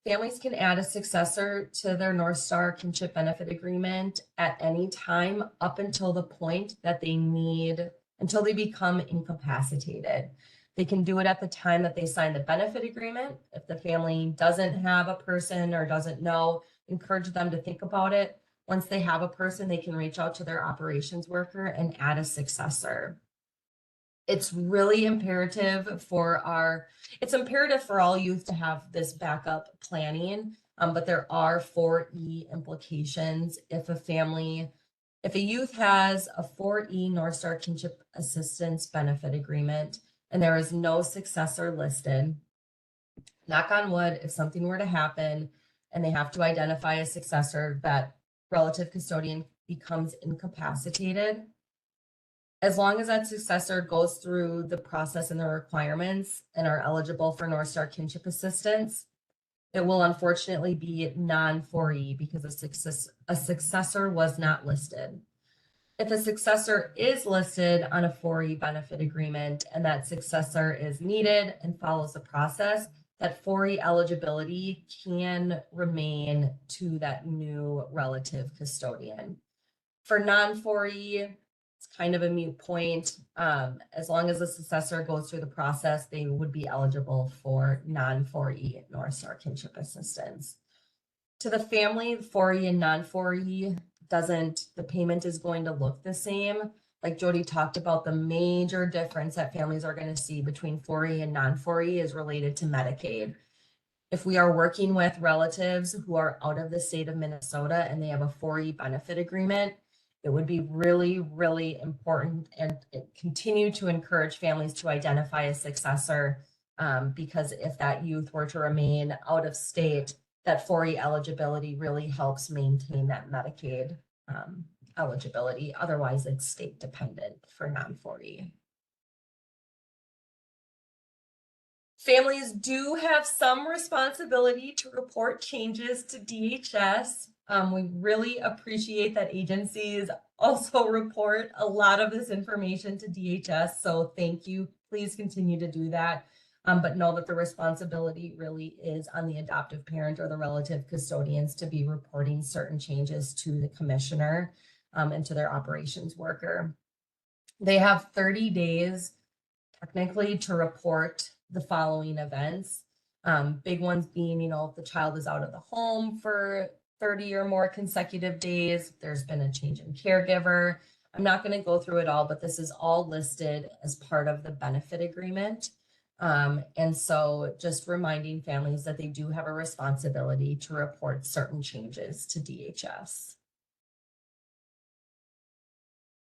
Families can add a successor to their North Star Kinship Benefit Agreement at any time up until the point that they need, until they become incapacitated. They can do it at the time that they sign the benefit agreement. If the family doesn't have a person or doesn't know, encourage them to think about it. Once they have a person, they can reach out to their operations worker and add a successor. It's really imperative for all youth to have this backup planning, but there are 4E implications. If a youth has a 4E North Star Kinship Assistance Benefit Agreement and there is no successor listed, knock on wood, if something were to happen and they have to identify a successor, that relative custodian becomes incapacitated, as long as that successor goes through the process and the requirements and are eligible for North Star Kinship Assistance, it will unfortunately be non-4E because a successor was not listed. If a successor is listed on a 4E benefit agreement and that successor is needed and follows the process, that 4E eligibility can remain to that new relative custodian. For non-4E, it's kind of a moot point. As long as the successor goes through the process, they would be eligible for non-4E North Star Kinship Assistance. To the family, 4E and non-4E the payment is going to look the same. Like Jody talked about, the major difference that families are going to see between 4E and non-4E is related to Medicaid. If we are working with relatives who are out of the state of Minnesota and they have a 4E benefit agreement, it would be really, really important and continue to encourage families to identify a successor, because if that youth were to remain out of state, that 4E eligibility really helps maintain that Medicaid eligibility. Otherwise, it's state dependent for non-4E. Families do have some responsibility to report changes to DHS. We really appreciate that agencies also report a lot of this information to DHS. So thank you. Please continue to do that. But know that the responsibility really is on the adoptive parent or the relative custodians to be reporting certain changes to the commissioner and to their operations worker. They have 30 days technically to report the following events. Big ones being, if the child is out of the home for 30 or more consecutive days, there's been a change in caregiver, I'm not going to go through it all, but this is all listed as part of the benefit agreement. And so just reminding families that they do have a responsibility to report certain changes to DHS.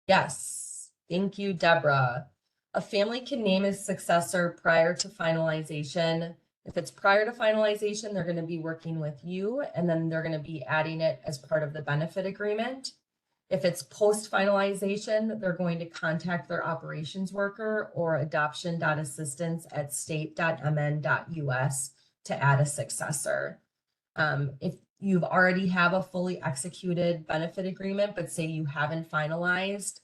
Yes, thank you, Deborah. A family can name a successor prior to finalization. If it's prior to finalization, they're going to be working with you, and then they're going to be adding it as part of the benefit agreement. If it's post finalization, they're going to contact their operations worker or adoption.assistance@state.mn.us to add a successor. If you've already have a fully executed benefit agreement, but say you haven't finalized,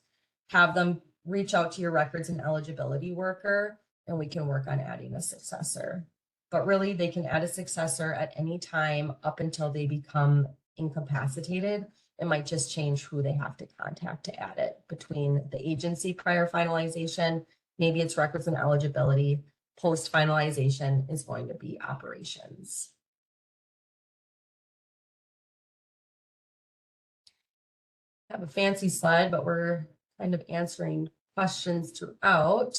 have them reach out to your records and eligibility worker, and we can work on adding a successor. But really, they can add a successor at any time up until they become incapacitated. It might just change who they have to contact to add it between the agency prior finalization. Maybe it's records and eligibility. Post finalization is going to be operations. I have a fancy slide, but we're kind of answering questions throughout.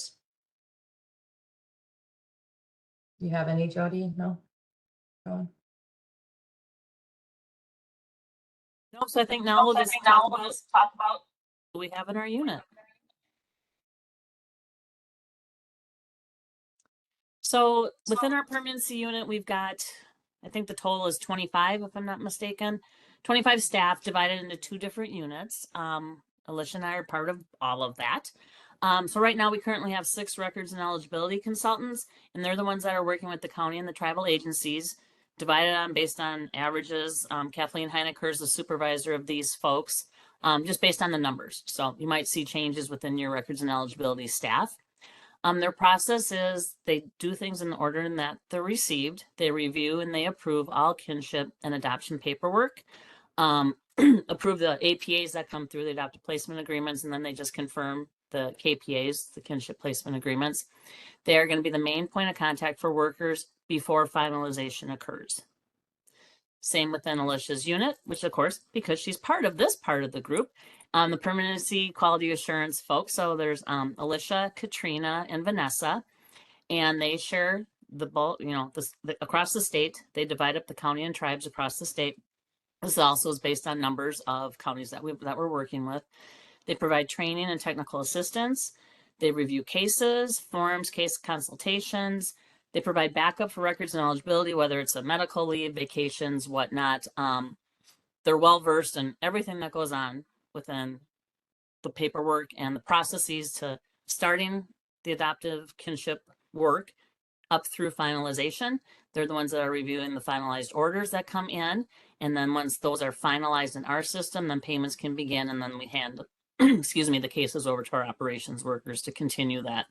Do you have any, Jody? No? No. No, so I think now we'll just talk about what we have in our unit. So within our permanency unit, we've got, I think the total is 25, if I'm not mistaken, 25 staff divided into 2 different units. Alicia and I are part of all of that. So right now we currently have 6 records and eligibility consultants, and they're the ones that are working with the county and the tribal agencies, divided on based on averages. Kathleen Heinecker is the supervisor of these folks, just based on the numbers. So you might see changes within your records and eligibility staff. Their process is they do things in the order in that they're received. They review and they approve all kinship and adoption paperwork, approve the APAs that come through the adoptive placement agreements, and then they just confirm the KPAs, the kinship placement agreements. They are going to be the main point of contact for workers before finalization occurs. Same within Alicia's unit, which of course, because she's part of this part of the group, the permanency quality assurance folks. So there's Alicia, Katrina, and Vanessa, and they share the bulk, across the state. They divide up the county and tribes across the state. This also is based on numbers of counties that we're working with. They provide training and technical assistance. They review cases, forms, case consultations. They provide backup for records and eligibility, whether it's a medical leave, vacations, whatnot. They're well-versed in everything that goes on within the paperwork and the processes to starting the adoptive kinship work up through finalization. They're the ones that are reviewing the finalized orders that come in. And then once those are finalized in our system, then payments can begin. And then we hand, the cases over to our operations workers to continue that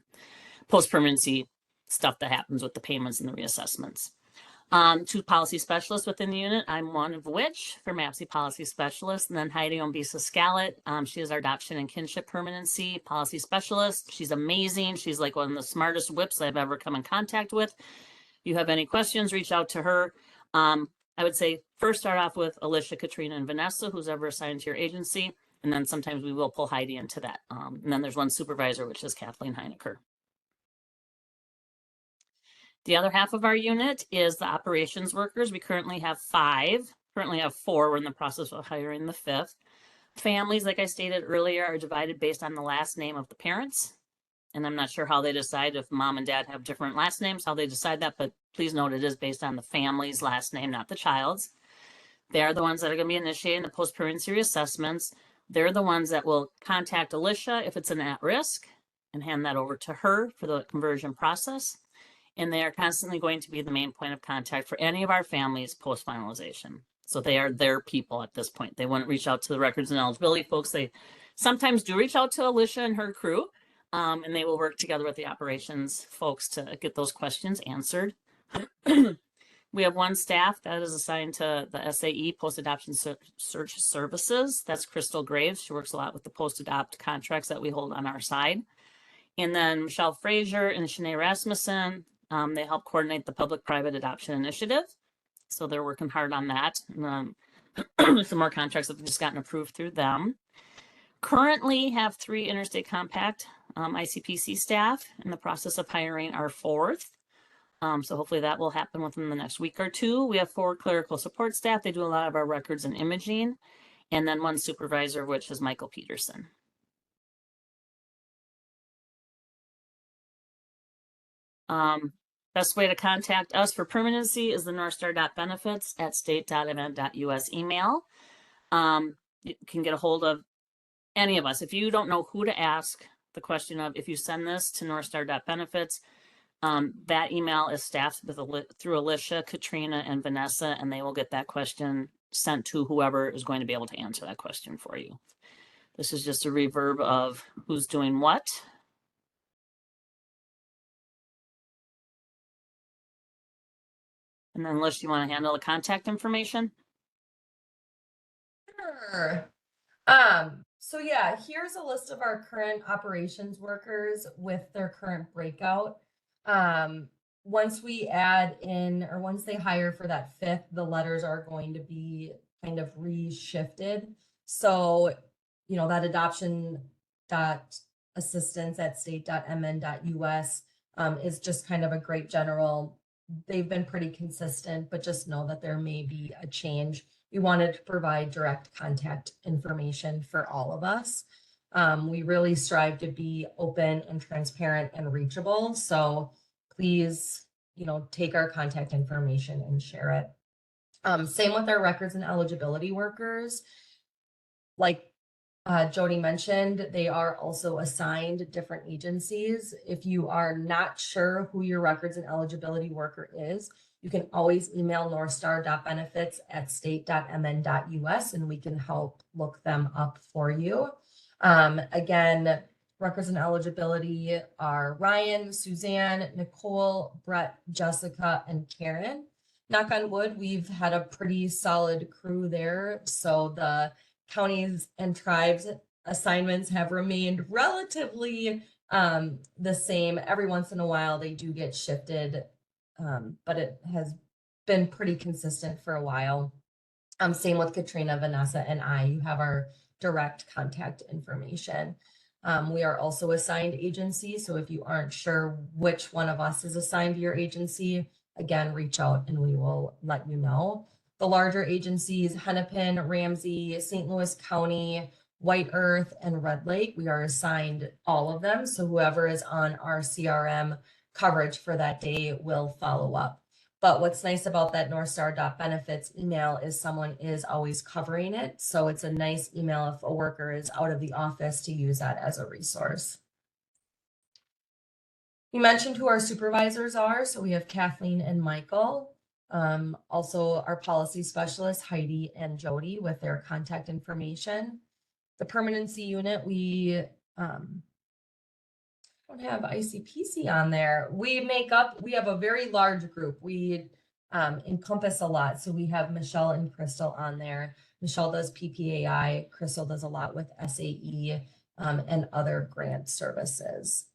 post-permanency stuff that happens with the payments and the reassessments. 2 policy specialists within the unit. I'm one of which for MAPC policy specialist, and then Heidi Ombisa Scallett. She is our adoption and kinship permanency policy specialist. She's amazing. She's like one of the smartest whips I've ever come in contact with. If you have any questions, reach out to her. I would say first start off with Alicia, Katrina, and Vanessa, who's ever assigned to your agency. And then sometimes we will pull Heidi into that. And then there's one supervisor, which is Kathleen Heinecker. The other half of our unit is the operations workers. We currently have 5, currently have 4. We're in the process of hiring the 5th. Families, like I stated earlier, are divided based on the last name of the parents. And I'm not sure how they decide if mom and dad have different last names, how they decide that, but please note it is based on the family's last name, not the child's. They're the ones that are going to be initiating the post-permanency assessments. They're the ones that will contact Alicia if it's an at-risk and hand that over to her for the conversion process. And they are constantly going to be the main point of contact for any of our families post-finalization. So they are their people at this point. They wouldn't reach out to the records and eligibility folks. They sometimes do reach out to Alicia and her crew, and they will work together with the operations folks to get those questions answered. We have 1 staff that is assigned to the SAE, Post-Adoption Search Services. That's Crystal Graves. She works a lot with the post-adopt contracts that we hold on our side. And then Michelle Frazier and Shanae Rasmussen, they help coordinate the public-private adoption initiative. So they're working hard on that. Some more contracts have just gotten approved through them. Currently have 3 interstate compact ICPC staff in the process of hiring our 4th. So hopefully that will happen within the next week or 2. We have 4 clerical support staff. They do a lot of our records and imaging. And then 1 supervisor, which is Michael Peterson. Best way to contact us for permanency is the northstar.benefits@state.mn.us email. You can get a hold of any of us. If you don't know who to ask the question of, if you send this to northstar.benefits, that email is staffed through Alicia, Katrina, and Vanessa, and they will get that question sent to whoever is going to be able to answer that question for you. This is just a reverb of who's doing what. And then Lish, you want to handle the contact information? Sure. So yeah, here's a list of our current operations workers with their current breakout. Once we add in, or once they hire for that 5th, the letters are going to be kind of reshifted. So, you know, that adoption.assistance@state.mn.us is just kind of a great general. They've been pretty consistent, but just know that there may be a change. We wanted to provide direct contact information for all of us. We really strive to be open and transparent and reachable. So please, you know, take our contact information and share it. Same with our records and eligibility workers. Like Jody mentioned, they are also assigned different agencies. If you are not sure who your records and eligibility worker is, you can always email northstar.benefits@state.mn.us and we can help look them up for you. Again, records and eligibility are Ryan, Suzanne, Nicole, Brett, Jessica, and Karen. Knock on wood, we've had a pretty solid crew there. So the counties and tribes assignments have remained relatively the same. Every once in a while, they do get shifted, but it has been pretty consistent for a while. Same with Katrina, Vanessa, and I. You have our direct contact information. We are also assigned agency, so if you aren't sure which one of us is assigned to your agency, again, reach out and we will let you know. The larger agencies, Hennepin, Ramsey, St. Louis County, White Earth, and Red Lake, we are assigned all of them. So whoever is on our CRM coverage for that day will follow up. But what's nice about that northstar.benefits email is someone is always covering it. So it's a nice email if a worker is out of the office to use that as a resource. You mentioned who our supervisors are. So we have Kathleen and Michael. Also our policy specialists, Heidi and Jody, with their contact information. The permanency unit, we don't have ICPC on there. We have a very large group. We encompass a lot. So we have Michelle and Crystal on there. Michelle does PPAI. Crystal does a lot with SAE and other grant services.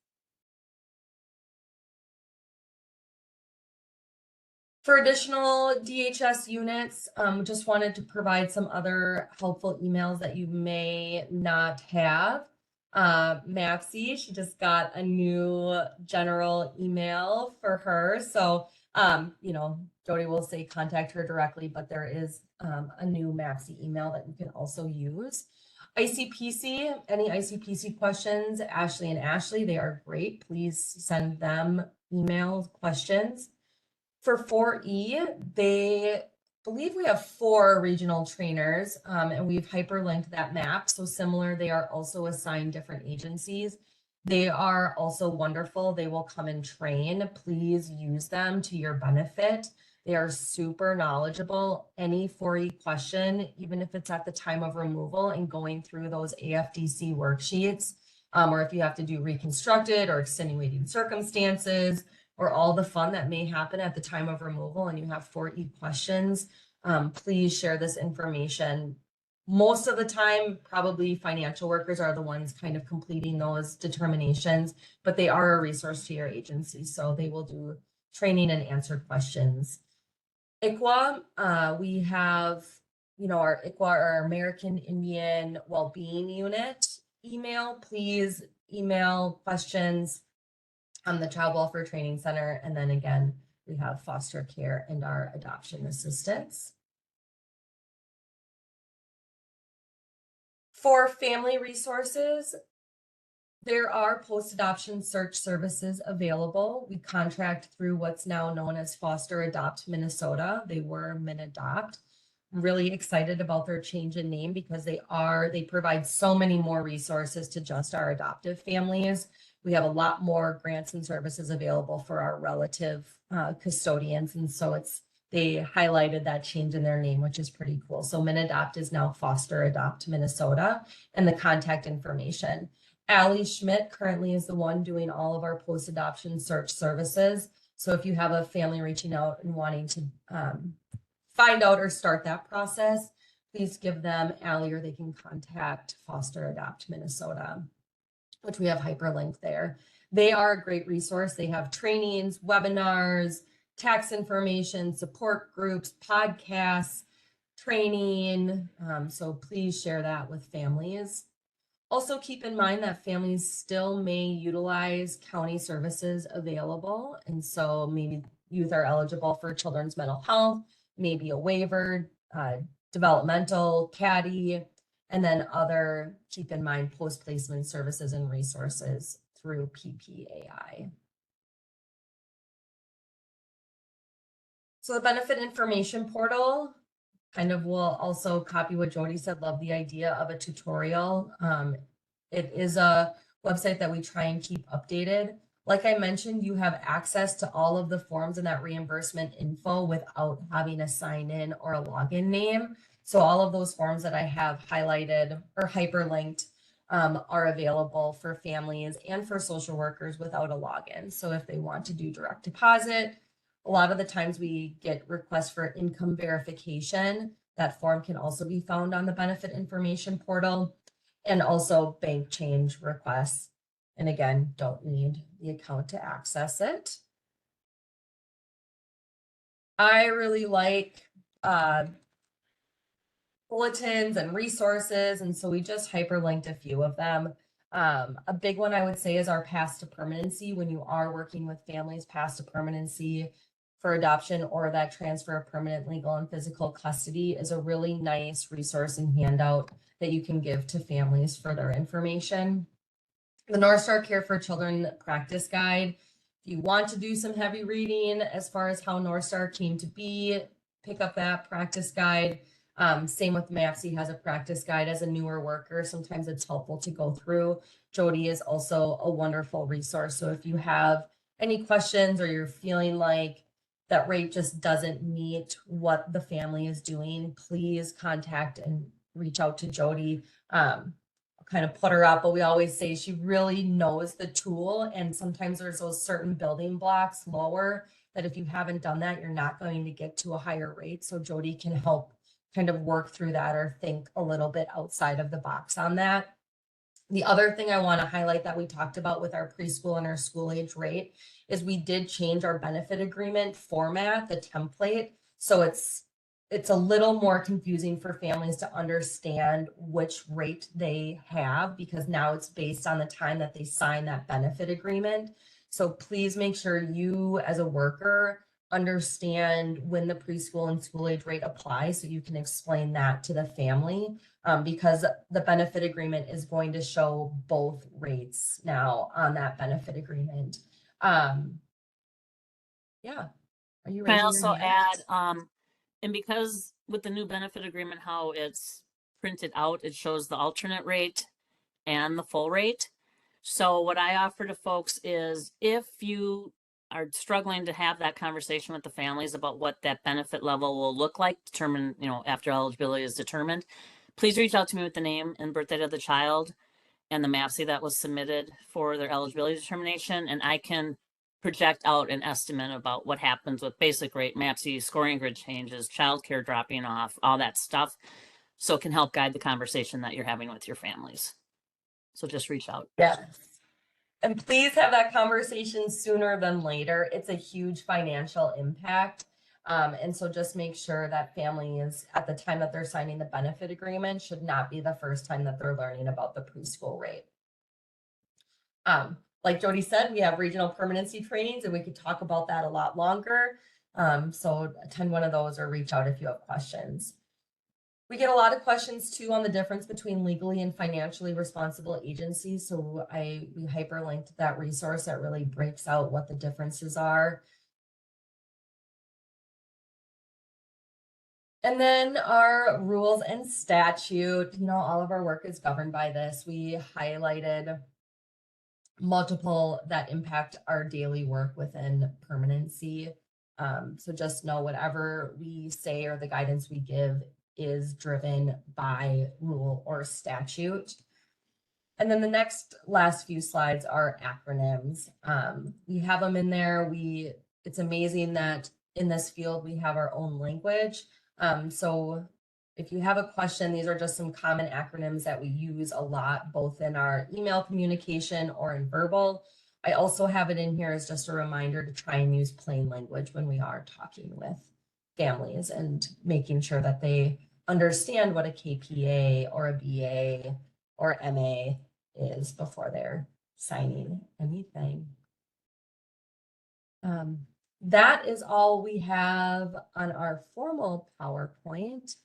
For additional DHS units, just wanted to provide some other helpful emails that you may not have. Mapsy, she just got a new general email for her. So, you know, Jody will say contact her directly, but there is a new Mapsy email that you can also use. ICPC, any ICPC questions, Ashley and Ashley, they are great. Please send them email questions. For 4E, they believe we have 4 regional trainers, and we've hyperlinked that map. So similar, they are also assigned different agencies. They are also wonderful. They will come and train. Please use them to your benefit. They are super knowledgeable. Any 4E question, even if it's at the time of removal and going through those AFDC worksheets, or if you have to do reconstructed or extenuating circumstances, or all the fun that may happen at the time of removal and you have 4E questions, please share this information. Most of the time, probably financial workers are the ones kind of completing those determinations, but they are a resource to your agency. So they will do training and answer questions. ICWA, we have our ICWA, our American Indian Wellbeing Unit email, please email questions on the Child Welfare Training Center. And then again, we have foster care and our adoption assistance. For family resources, there are post-adoption search services available. We contract through what's now known as Foster Adopt Minnesota. They were MinAdopt. I'm really excited about their change in name because they provide so many more resources to just our adoptive families. We have a lot more grants and services available for our relative custodians. And so they highlighted that change in their name, which is pretty cool. So MinAdopt is now Foster Adopt Minnesota, and the contact information. Allie Schmidt currently is the one doing all of our post-adoption search services. So if you have a family reaching out and wanting to find out or start that process, please give them Allie, or they can contact Foster Adopt Minnesota, which we have hyperlinked there. They are a great resource. They have trainings, webinars, tax information, support groups, podcasts, training. So please share that with families. Also keep in mind that families still may utilize county services available. And so maybe youth are eligible for children's mental health, maybe a waiver, developmental, caddy, and then other, keep in mind, post-placement services and resources through PPAI. So the benefit information portal kind of will also copy what Jody said. Love the idea of a tutorial. It is a website that we try and keep updated. Like I mentioned, you have access to all of the forms and that reimbursement info without having a sign in or a login name. So all of those forms that I have highlighted or hyperlinked are available for families and for social workers without a login. So if they want to do direct deposit, a lot of the times we get requests for income verification. That form can also be found on the benefit information portal, and also bank change requests. And again, don't need the account to access it. I really like bulletins and resources, and so we just hyperlinked a few of them. A big one I would say is our Path to Permanency. When you are working with families, Path to Permanency for adoption or that transfer of permanent legal and physical custody is a really nice resource and handout that you can give to families for their information. The North Star Care for Children practice guide. If you want to do some heavy reading as far as how North Star came to be, pick up that practice guide. Same with MAPC has a practice guide as a newer worker. Sometimes it's helpful to go through. Jody is also a wonderful resource. So if you have any questions or you're feeling like that rate just doesn't meet what the family is doing, please contact and reach out to Jody. Kind of put her up, but we always say she really knows the tool, and sometimes there's those certain building blocks lower that if you haven't done that, you're not going to get to a higher rate. So Jody can help kind of work through that or think a little bit outside of the box on that. The other thing I want to highlight that we talked about with our preschool and our school age rate is we did change our benefit agreement format, the template. So it's a little more confusing for families to understand which rate they have, because now it's based on the time that they sign that benefit agreement. So please make sure you as a worker understand when the preschool and school age rate applies, so you can explain that to the family, because the benefit agreement is going to show both rates now on that benefit agreement. Yeah. Are you Can I raising also your hand? add, and because with the new benefit agreement, how it's printed out, it shows the alternate rate and the full rate. So what I offer to folks is if you are struggling to have that conversation with the families about what that benefit level will look like, determine, after eligibility is determined, please reach out to me with the name and birthday of the child and the MAPC that was submitted for their eligibility determination, and I can project out an estimate about what happens with basic rate, MAPC, scoring grid changes, childcare dropping off, all that stuff. So it can help guide the conversation that you're having with your families. So just reach out. Yes. And please have that conversation sooner than later. It's a huge financial impact. And so just make sure that family is at the time that they're signing the benefit agreement should not be the first time that they're learning about the preschool rate. Like Jody said, we have regional permanency trainings and we could talk about that a lot longer. So attend one of those or reach out if you have questions. We get a lot of questions too on the difference between legally and financially responsible agencies. So we hyperlinked that resource that really breaks out what the differences are. And then our rules and statute, all of our work is governed by this. We highlighted multiple that impact our daily work within permanency. So just know whatever we say or the guidance we give is driven by rule or statute. And then the last few slides are acronyms. We have them in there. It's amazing that in this field we have our own language. So if you have a question, these are just some common acronyms that we use a lot, both in our email communication or in verbal. I also have it in here as just a reminder to try and use plain language when we are talking with families and making sure that they understand what a KPA or a BA or MA is before they're signing anything. That is all we have on our formal PowerPoint.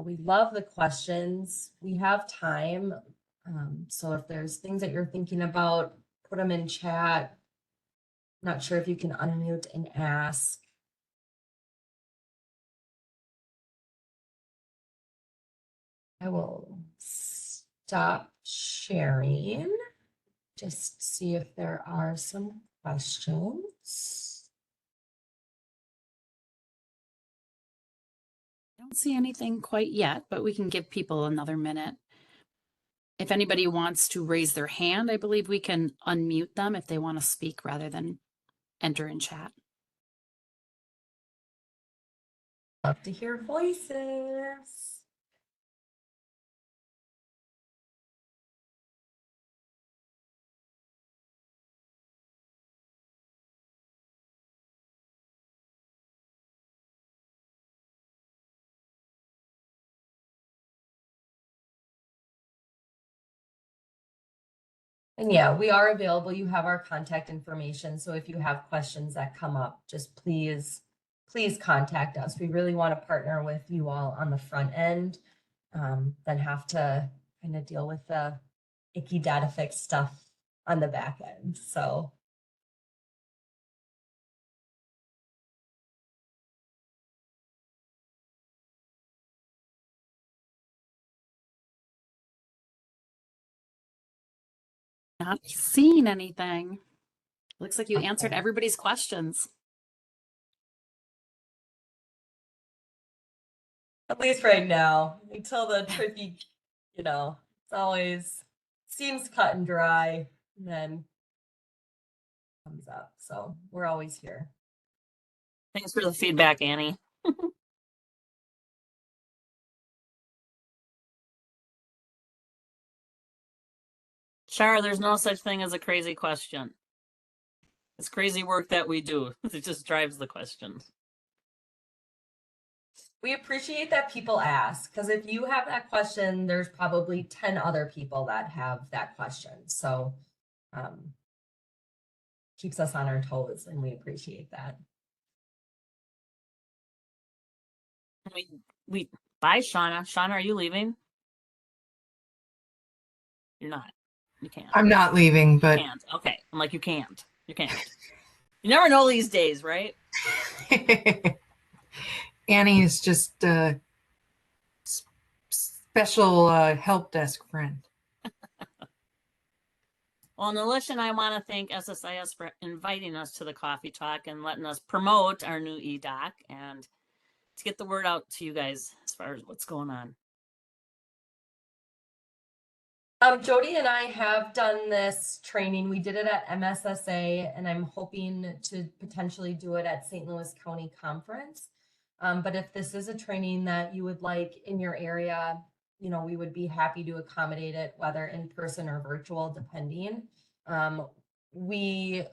We love the questions. We have time. So if there's things that you're thinking about, put them in chat. Not sure if you can unmute and ask. I will stop sharing. Just see if there are some questions. I don't see anything quite yet, but we can give people another minute. If anybody wants to raise their hand, I believe we can unmute them if they want to speak rather than enter in chat. Love to hear voices. And yeah, we are available. You have our contact information. So if you have questions that come up, just please contact us. We really want to partner with you all on the front end, then have to kind of deal with the icky data fix stuff on the back end. So Not seeing anything. Looks like you Okay. answered everybody's questions. At least right now, until the tricky, it's always seems cut and dry, and then comes up. So we're always here. Thanks for the feedback, Annie. Shar, there's no such thing as a crazy question. It's crazy work that we do. It just drives the questions. We appreciate that people ask, because if you have that question, there's probably 10 other people that have that question. So keeps us on our toes, and we appreciate that. Bye, Shauna. Shauna, are you leaving? You're not. You can't. I'm not leaving, but You can't. Okay. I'm like, you can't. You can't. You never know these days, right? Annie is just a special help desk friend. Well, Nalish and I want to thank SSIS for inviting us to the coffee talk and letting us promote our new eDoc and to get the word out to you guys as far as what's going on. Jody and I have done this training. We did it at MSSA, and I'm hoping to potentially do it at St. Louis County Conference. But if this is a training that you would like in your area, we would be happy to accommodate it, whether in person or virtual, depending. We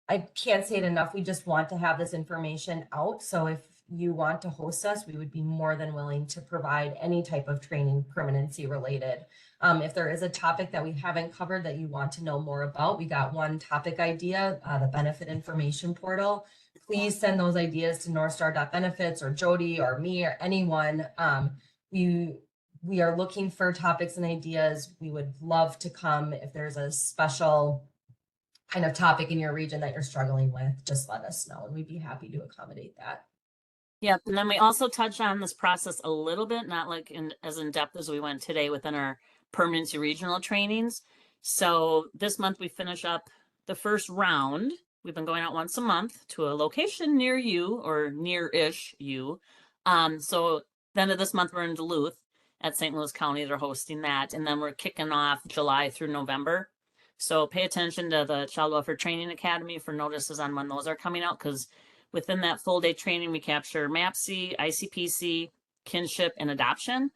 I can't say it enough. We just want to have this information out. So if you want to host us, we would be more than willing to provide any type of training permanency related. If there is a topic that we haven't covered that you want to know more about, we got one topic idea, the benefit information portal. Please send those ideas to northstar.benefits or Jody or me or anyone. We are looking for topics and ideas. We would love to come. If there's a special kind of topic in your region that you're struggling with, just let us know and we'd be happy to accommodate that. Yep. And then we also touch on this process a little bit, not like as in depth as we went today within our permanency regional trainings. So this month we finish up the first round. We've been going out once a month to a location near you or near-ish you. So the end of this month we're in Duluth at St. Louis County. They're hosting that. And then we're kicking off July through November. So pay attention to the Child Welfare Training Academy for notices on when those are coming out, because within that full day training, we capture MAPC, ICPC, kinship, and adoption.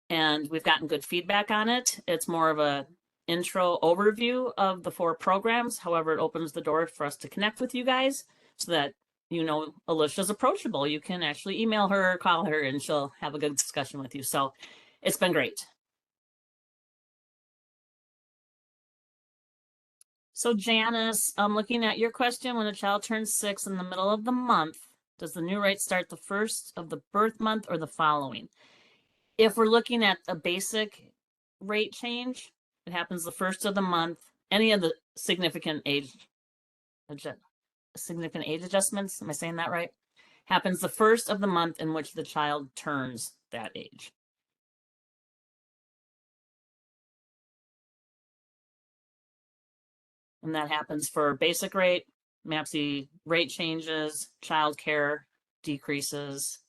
And we've gotten good feedback on it. It's more of a intro overview of the 4 programs. However, it opens the door for us to connect with you guys so that you know Alicia's approachable. You can actually email her or call her and she'll have a good discussion with you. So it's been great. So Janice, I'm looking at your question. When a child turns 6 in the middle of the month, does the new rate start the first of the birth month or the following? If we're looking at a basic rate change, it happens the first of the month. Any of the significant age adjustments, am I saying that right? Happens the first of the month in which the child turns that age. And that happens for basic rate, MAPC rate changes, childcare decreases,